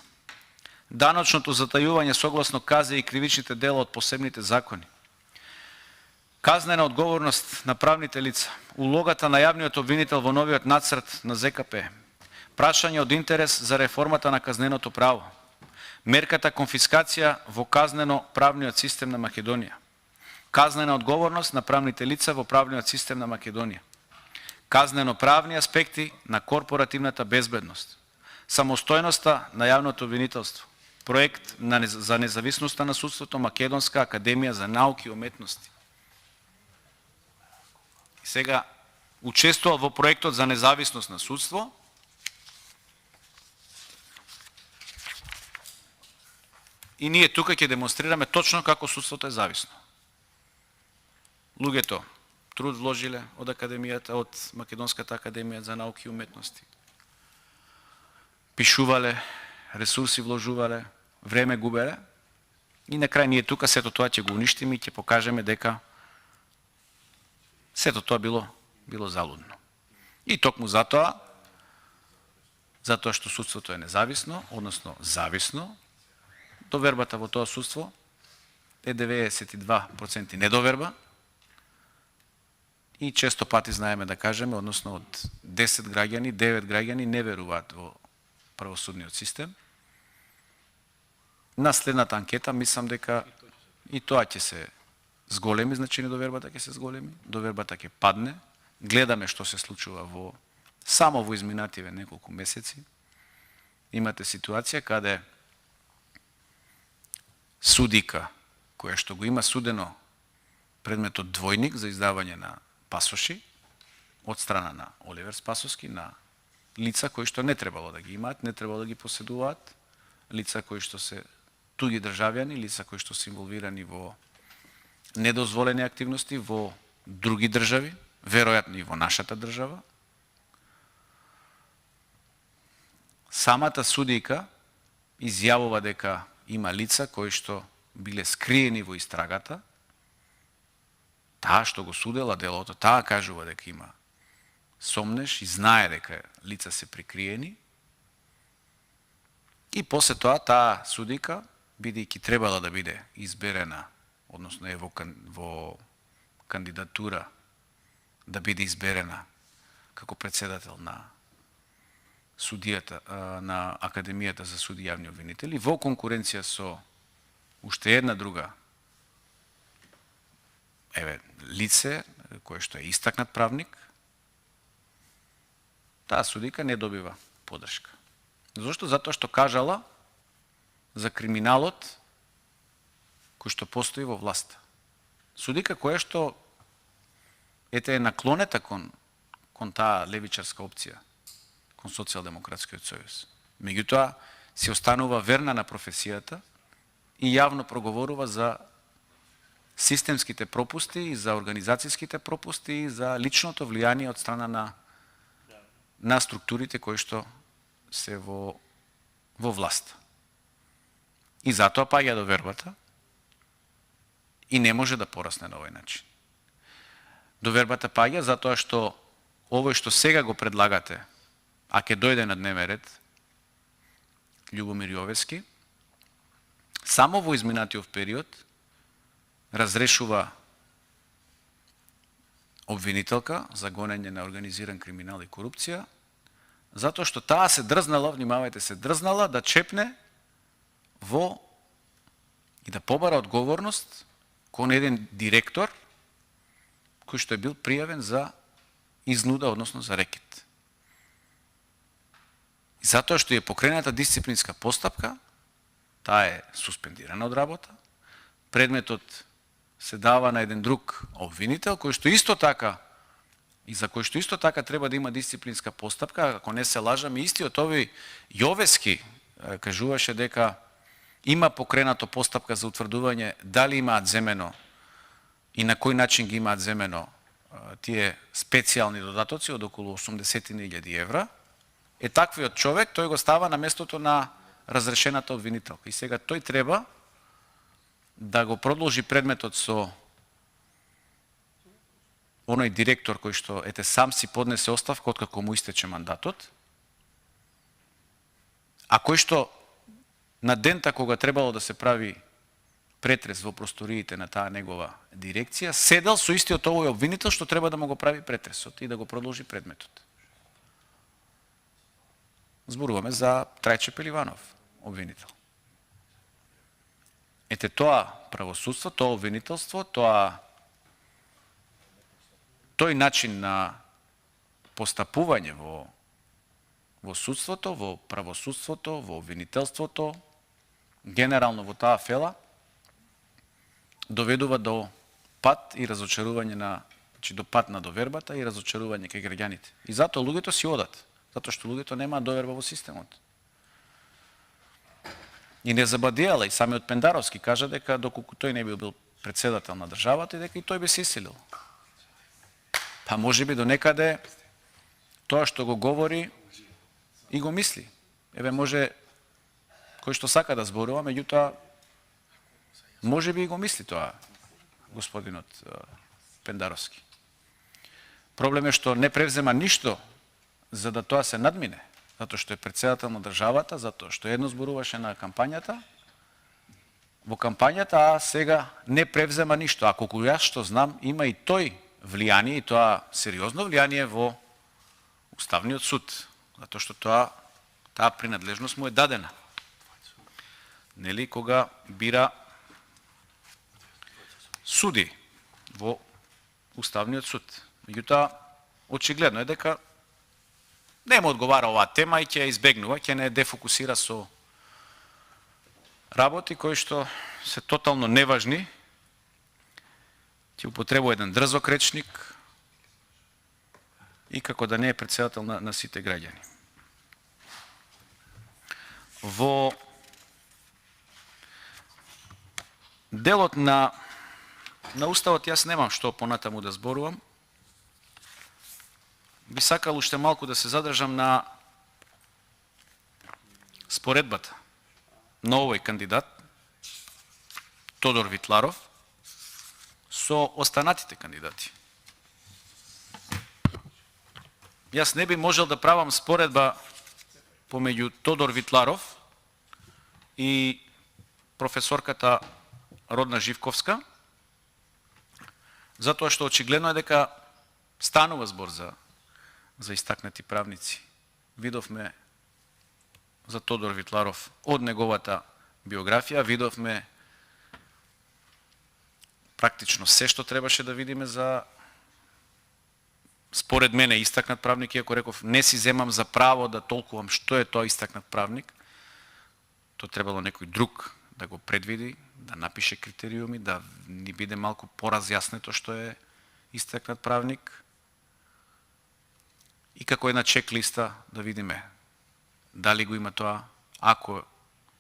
Даночното затајување согласно КЗ и кривичните дела од посебните закони. Казнена одговорност на правните лица. Улогата на јавниот обвинител во новиот нацрт на ЗКП. Прашање од интерес за реформата на казненото право. Мерката конфискација во казнено-правниот систем на Македонија. Казнена одговорност на правните лица во правниот систем на Македонија. Казнено-правни аспекти на корпоративната безбедност. Самостојноста на јавното обвинителство. Проект за независноста на судството, Македонска академија за науки и уметности. И сега учествувал во проектот за независност на судство, и ние тука ќе демонстрираме точно како судството е зависно. Луѓето труд вложиле од академијата, од Македонската академија за науки и уметности. Пишувале, ресурси вложувале, време губеле и на крај ние тука сето тоа ќе го уништиме и ќе покажеме дека сето тоа било залудно. И токму затоа што судството е независно, односно зависно, довербата во тоа судство е 92% недоверба и често пати знаеме да кажеме, односно од 10 граѓани, 9 граѓани не веруваат во правосудниот систем. На следната анкета мислам дека и тоа ќе се зголеми, значи недовербата ќе се зголеми, довербата ќе падне. Гледаме што се случува само во изминативе неколку месеци. Имате ситуација каде судика, која што го има судено предметот двојник за издавање на пасоши од страна на Оливер Спасовски, на лица кои што не требало да ги имаат, не требало да ги поседуваат, лица кои што се туѓи државјани, лица кои што се инволвирани во недозволени активности во други држави, веројатно и во нашата држава. Самата судика изјавува дека има лица кои што биле скриени во истрагата, таа што го судела делото, таа кажува дека има сомнеш и знае дека лица се прикриени. И после тоа таа судика, бидејќи требала да биде изберена, односно е во кандидатура да биде изберена како председател на судијата, на Академијата за суди и јавни обвинители, во конкуренција со уште една друга лице, кое што е истакнат правник, таа судика не добива поддршка. Зошто? Затоа што кажала за криминалот кој што постои во власта. Судика која што е наклонета кон таа левичарска опција, кон Социјалдемократскиот сојуз. Меѓутоа, се останува верна на професијата и јавно проговорува за системските пропусти и за организацијските пропусти и за личното влијание од страна на структурите кои што се во власт. И затоа паѓа довербата и не може да порасне на овој начин. Довербата паѓа затоа што овој што сега го предлагате, а ќе дојде на дневен ред, Љубомир Јовески, само во изминатиот период разрешува обвинителка за гонење на организиран криминал и корупција, затоа што таа се дрзнала, внимавајте, се дрзнала да чепне и да побара одговорност кон еден директор кој што е бил пријавен за изнуда, односно за рекет. И затоа што е покрената дисциплинска постапка, таа е суспендирана од работа, предметот се дава на еден друг обвинител, кој што исто така и за кој што исто така треба да има дисциплинска постапка, ако не се лажам, истиот овој Јовески кажуваше дека има покренато постапка за утврдување дали имаат земено и на кој начин ги имаат земено тие специјални додатоци од околу 80.000 евра, е таквиот човек, тој го става на местото на разрешената обвинителка. И сега тој треба да го продолжи предметот со оној директор кој што сам си поднесе оставка откако му истече мандатот, а кој што на дента кога требало да се прави претрес во просториите на таа негова дирекција, седел со истиот овој обвинител што треба да му го прави претресот и да го продолжи предметот. Зборуваме за Трајче Пеливанов, обвинител. Тоа правосудство, тоа обвинителство, тој начин на постапување во судството, во правосудството, во обвинителството, генерално во таа фела, доведува до пат и разочарување до пат на довербата и разочарување кај граѓаните. И затоа луѓето си одат, затоа што луѓето немаат доверба во системот. И не забадијала, и самиот Пендаровски кажа дека доколку тој не бил председател на државата, дека и тој би се иселил. Па може би до некаде тоа што го говори и го мисли. Еве може кој што сака да зборува, меѓутоа може би и го мисли тоа господинот Пендаровски. Проблем е што не превзема ништо за да тоа се надмине, затоа што е претседател на државата, затоа што едно зборуваше на кампањата, во кампањата, а сега не превзема ништо. А колку јас што знам, има и тој влијание, и тоа сериозно влијание во Уставниот суд, затоа што таа принадлежност му е дадена. Нели, кога бира суди во Уставниот суд. Меѓутоа, очигледно е дека не му одговара оваа тема и ќе ја избегнува, ќе не дефокусира со работи кои што се тотално неважни, ќе употребува еден дрзок речник и како да не е претседател на сите граѓани. Во делот на Уставот јас немам што понатаму да зборувам. Би сакал уште малку да се задржам на споредбата на овој кандидат, Тодор Витларов, со останатите кандидати. Јас не би можел да правам споредба помеѓу Тодор Витларов и професорката Родна Живковска, затоа што очигледно е дека станува збор за истакнати правници. Видовме за Тодор Витларов од неговата биографија, видовме практично се што требаше да видиме за, според мене, истакнат правник, иако реков не си земам за право да толкувам што е тоа истакнат правник, то требало некој друг да го предвиди, да напише критериуми, да ни биде малку поразјаснето што е истакнат правник и како една чек-листа да видиме дали го има тоа, ако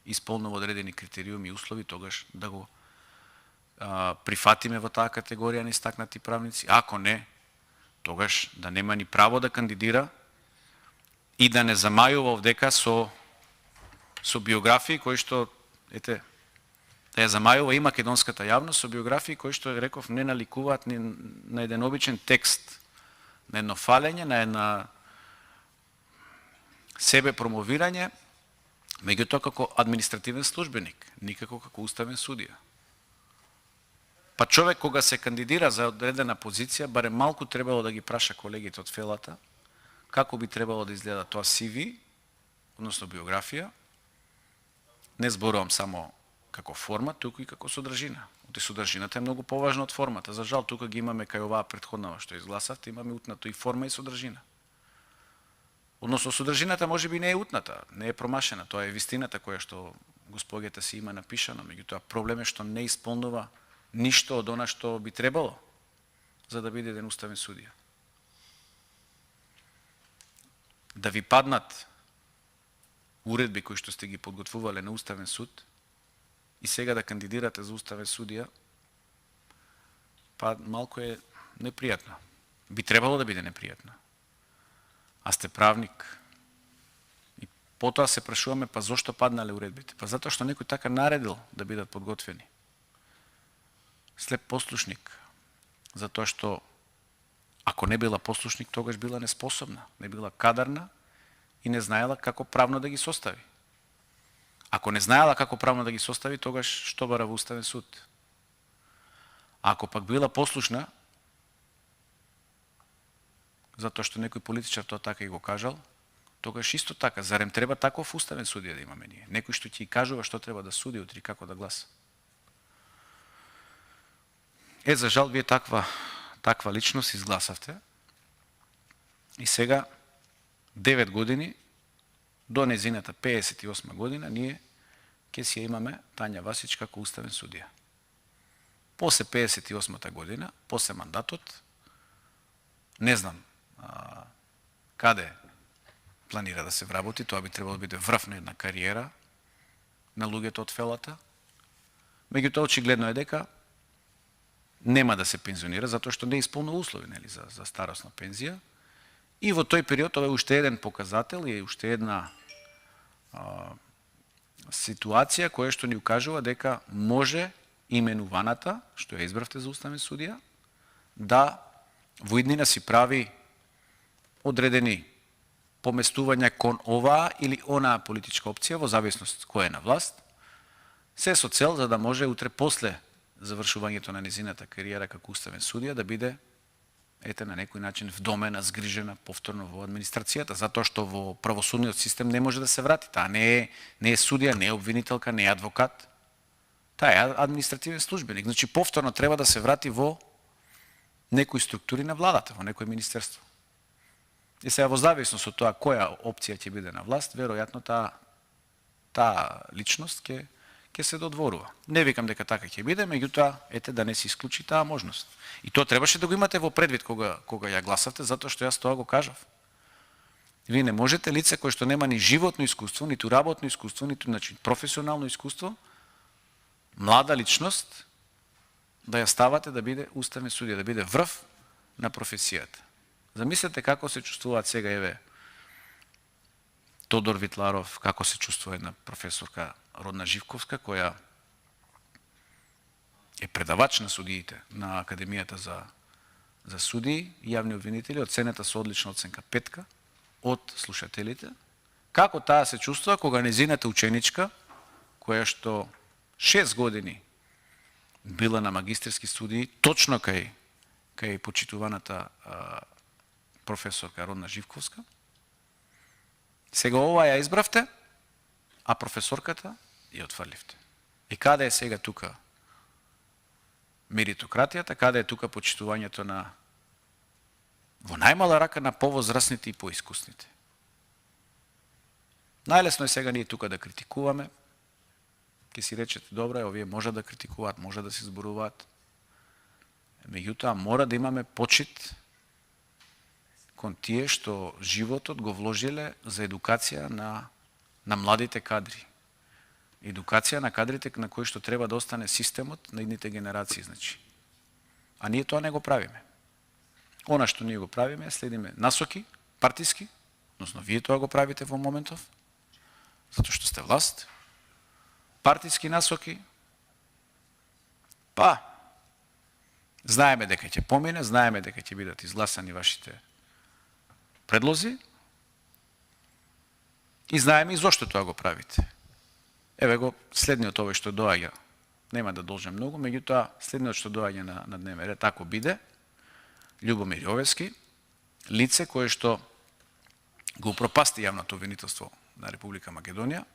исполнува одредени критериуми и услови, тогаш да го прифатиме во таа категорија на истакнати правници, ако не, тогаш да нема ни право да кандидира и да не замајува овдека со биографии кои што, ете, да ја замајува и македонската јавност со биографии кои што, реков, не наликуваат ни на еден обичен текст, на едно фалење, на една себе промовирање, меѓутоа како административен службеник, никако како уставен судија. Па човек кога се кандидира за одредена позиција, барем малку требало да ги праша колегите од фелата, како би требало да изгледа тоа CV, односно биографија. Не зборувам само како форма, туку и како содржина. Оти содржината е многу поважна од формата. За жал, тука ги имаме кај оваа претходнава што изгласавте, имаме утнато и форма и содржина. Односно, содржината може би не е утната, не е промашена, тоа е вистината која што госпогата си има напишано, меѓутоа проблем е што не исполнува ништо од она што би требало за да биде еден уставен судија. Да ви паднат уредби кои што сте ги подготвувале на Уставен суд и сега да кандидирате за уставен судија, па малку е непријатно. Би требало да биде непријатно. А сте правник. И потоа се прашуваме, па зошто паднале уредбите? Па затоа што некој така наредил да бидат подготвени. Слеп послушник. Затоа што ако не била послушник, тогаш била неспособна, не била кадарна и не знаела како правно да ги состави. Ако не знаела како правно да ги состави, тогаш што бара во Уставен суд? Ако пак била послушна, затоа што некој политичар тоа така и го кажал, тогаш исто така, зарем треба таков уставен судија да имаме ние? Некој што ќе кажува што треба да суди утре, како да гласа. За жал, вие таква личност изгласавте и сега 9 години до незината 58 година ние ќе си ја имаме Тања Васич како уставен судија. После 58 година, после мандатот, не знам каде планира да се вработи, тоа би требало да биде врв на една кариера на луѓето од фелата. Меѓутоа очигледно е дека нема да се пензионира затоа што не исполнува услови, нели, за старосна пензија. И во тој период ова е уште еден показател и уште една ситуација која што ни укажува дека може именуваната, што ја избравте за уставен судија, да во иднина си прави одредени поместувања кон оваа или онаа политичка опција, во зависност која е на власт, се со цел за да може утре после завршувањето на незината кариера како уставен судија да биде на некој начин вдомена, згрижена повторно во администрацијата, затоа што во правосудниот систем не може да се врати. Таа не е судија, не е обвинителка, не е адвокат. Таа е административен службеник. Значи повторно треба да се врати во некои структури на владата, во некој министерство. И сега во зависност од тоа која опција ќе биде на власт, веројатно таа личност ќе се додворува. Не викам дека така ќе биде, меѓутоа да не се исклучи таа можност. И тоа требаше да го имате во предвид кога ја гласавте, затоа што јас тоа го кажав. Вие не можете лице кое што нема ни животно искуство, ниту работно искуство, ниту професионално искуство, млада личност, да ја ставате да биде уставен судија, да биде врв на професијата. Замислете како се чувствуваат сега, Тодор Витларов, како се чувствува една професорка Родна Живковска, која е предавач на судиите на Академијата за судии и јавни обвинители, оценета со одлична оценка 5 од слушателите. Како таа се чувствува кога незината ученичка, која што 6 години била на магистерски студии, точно кај почитуваната професорка Родна Живковска, сега ова ја избравте, а професорката ја отфрливте. И каде е сега тука меритократијата, каде е тука почитувањето во најмала рака на повозрасните и поискусните? Најлесно е сега ние тука да критикуваме, ќе си речете, добро, овие може да критикуваат, може да се зборуваат, меѓутоа мора да имаме почит кон тие што животот го вложиле за едукација на младите кадри. Едукација на кадрите на кои што треба да остане системот на идните генерации, значи. А ние тоа не го правиме. Она што ние го правиме, следиме насоки, партиски, односно вие тоа го правите во моментов, затоа што сте власт, партиски насоки, па знаеме дека ќе помине, знаеме дека ќе бидат изгласани вашите предлози и знаеме и зошто тоа го правите. Еве го следниот овој што доаѓа, нема да должам многу, меѓутоа следниот што доаѓа на дневен ред, ако биде, Љубомир Јовевски, лице кое што го упропасти јавното обвинителство на Република Македонија,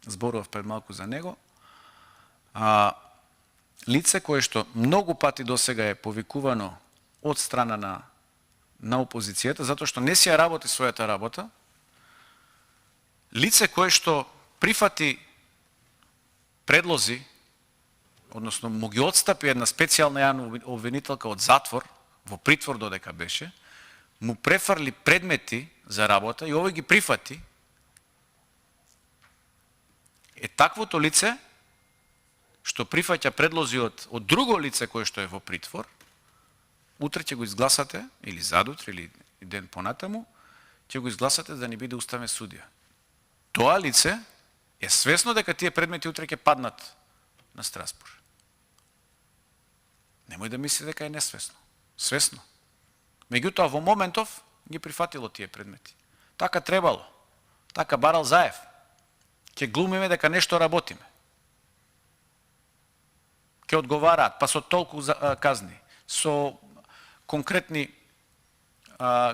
зборував пред малку за него, лице кое што многу пати досега е повикувано од страна на опозицијата, затоа што не си ја работи својата работа, лице кое што прифати предлози, односно му ги отстапи една специјална јавна обвинителка од затвор, во притвор додека беше, му префарли предмети за работа и овој ги прифати, е таквото лице што прифаќа предлози од друго лице кое што е во притвор, утре ќе го изгласате, или задутре, или ден понатаму, ќе го изгласате да не биде уставен судија. Тоа лице е свесно дека тие предмети утре ќе паднат на Страсбур. Немој да мисли дека е несвесно. Свесно. Меѓутоа, во моментов ги прифатило тие предмети. Така требало. Така барал Заев. Ќе глумиме дека нешто работиме. Ќе одговараат, па со толку казни, со конкретни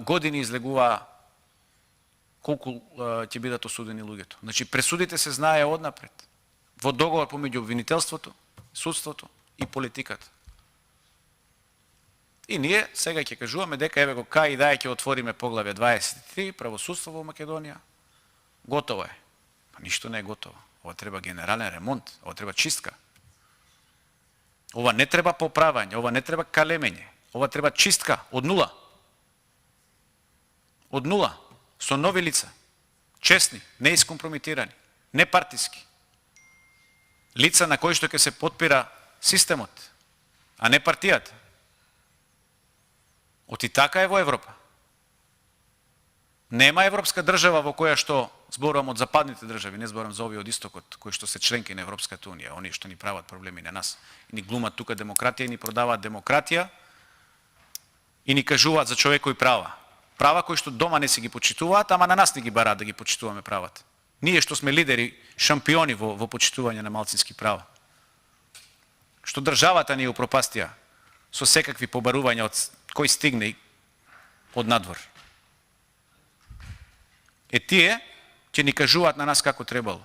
години излегува колку ќе бидат осудени луѓето. Значи, пресудите се знае однапред. Во договор помеѓу обвинителството, судството и политиката. И ние сега ќе кажуваме дека еве го кај и дај ќе отвориме поглавје 23, правосудство во Македонија. Готово е. Па ништо не е готово. Ова треба генерален ремонт, ова треба чистка. Ова не треба поправање, ова не треба калемење. Ова треба чистка од нула. Од нула. Со нови лица. Честни, неискомпромитирани, непартиски. Лица на кои што ќе се потпира системот, а не партијата. Оти така е во Европа. Нема европска држава во која што, зборувам од западните држави, не зборувам за овие од истокот, кои што се членки на Европската унија, оние што ни прават проблеми на нас, и ни глумат тука демократија, и ни продаваат демократија, и ни кажуваат за човекови права. Права кои што дома не си ги почитуваат, ама на нас не ги бараат да ги почитуваме правата. Ние што сме лидери, шампиони во почитување на малцински права. Што државата ни упропастија со секакви побарувања од кој стигне од надвор. Тие ќе ни кажуваат на нас како требало.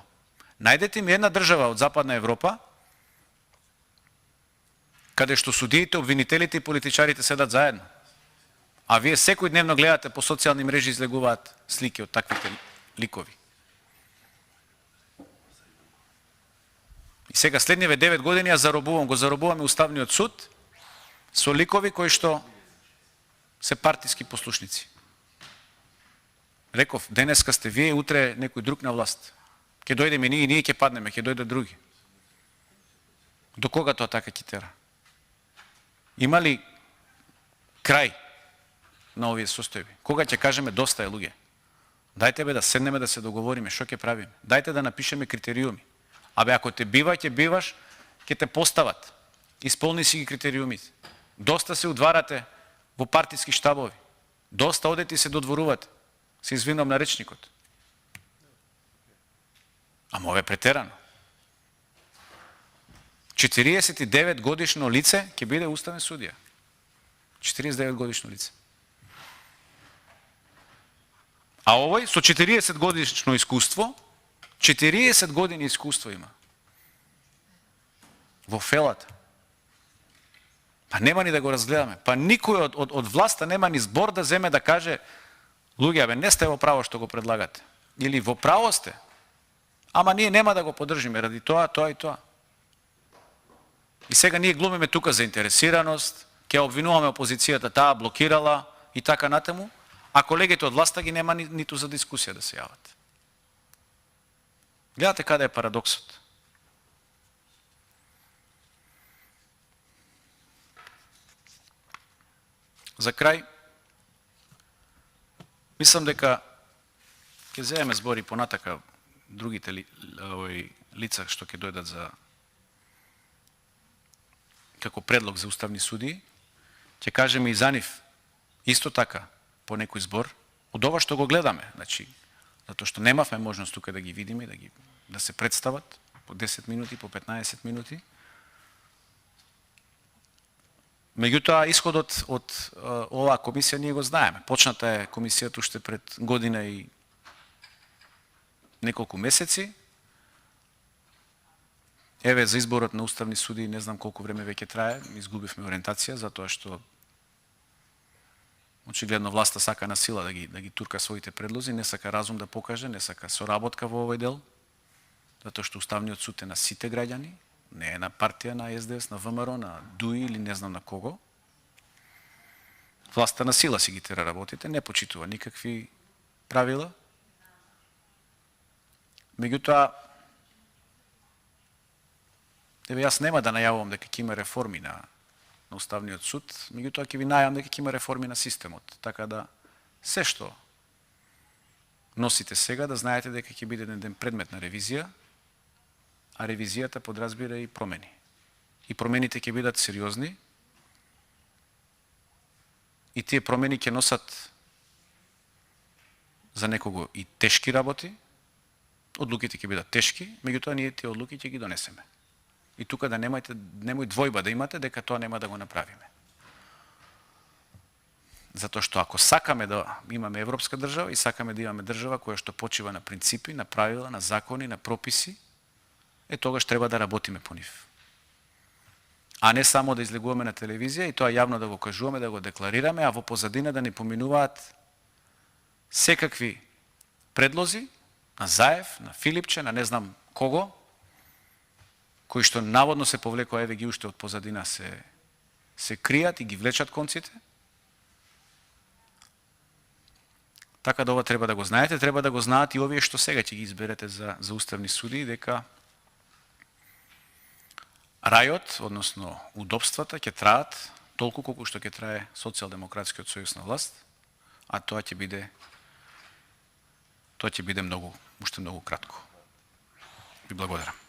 Најдете ми една држава од Западна Европа каде што судиите, обвинителите и политичарите седат заедно. А вие секој дневно гледате по социјални мрежи излегуваат слики од таквите ликови. И сега следниве 9 години го заробуваме Уставниот суд со ликови кои што се партиски послушници. Реков, денеска сте вие, утре некој друг на власт. Ќе дојдеме ние и ние ќе паднеме, ќе дојдат други. До кога тоа така ќе тера? Има ли крај на овие состојби? Кога ќе кажеме доста е, луѓе? Дајте бе да седнеме да се договориме, што ќе правиме? Дајте да напишеме критериуми. Абе, ако те бива, ќе биваш, ќе те постават. Исполни си ги критериумите. Доста се удварате во партиски штабови. Доста одете и се додворувате. Се извинувам на речникот. Ама ова е претерано. 49 годишно лице ќе биде уставен судија. 49 годишно лице. А овој со 40 годишно искуство, 40 години искуство има. Во фелата. Па нема ни да го разгледаме. Па никој од власта нема ни збор да земе да каже луѓе, бе, не сте во право што го предлагате. Или во право сте. Ама ние нема да го поддржиме ради тоа, тоа и тоа. И сега ние глумиме тука заинтересираност, ќе обвинуваме опозицијата, таа блокирала и така натаму, а колегите од власта ги нема ниту за дискусија да се јават. Гледате каде е парадоксот. За крај, мислам дека ќе земеме збори понатака другите лица што ќе дојдат за како предлог за уставни судии, ќе кажеме и за нив исто така по некој збор од ова што го гледаме, значи затоа што немавме можност тука да ги видиме, да се представат по 10 минути, по 15 минути. Меѓутоа, исходот од оваа комисија ние го знаеме. Почната е комисијата уште пред година и неколку месеци. Еве, за изборот на уставни судии, не знам колку време веќе трае, изгубивме ориентација, затоа што очигледно власта сака на сила да ги турка своите предлози, не сака разум да покаже, не сака соработка во овој дел, затоа што Уставниот суд е на сите граѓани, не е на партија, на СДС, на ВМРО, на ДУИ или не знам на кого. Власта на сила си ги тера работите, не почитува никакви правила. Меѓутоа, еве, јас нема да најавувам дека ќе има реформи на Уставниот суд, меѓутоа ќе ви најавам дека ќе има реформи на системот, така да се што носите сега да знаете дека ќе биде еден предмет на ревизија, а ревизијата подразбира и промени. И промените ќе бидат сериозни, и тие промени ќе носат за некого и тешки работи, одлуките ќе бидат тешки, меѓутоа ние тие одлуки ќе ги донесеме. И тука да немој двојба да имате дека тоа нема да го направиме. Затоа што ако сакаме да имаме европска држава и сакаме да имаме држава која што почива на принципи, на правила, на закони, на прописи, тогаш треба да работиме по нив. А не само да излегуваме на телевизија и тоа јавно да го кажуваме, да го декларираме, а во позадина да ни поминуваат секакви предлози на Заев, на Филипче, на не знам кого, кои што наводно се повлекува, еве ги уште од позадина се кријат и ги влечат конците. Така да ова треба да го знаете, треба да го знаат и овие што сега ќе ги изберете за уставни судии, дека рајот, односно удобствата, ќе траат толку колку што ќе трае Социјалдемократскиот сојуз на власт, а тоа ќе биде многу, уште многу кратко. Ви благодарам.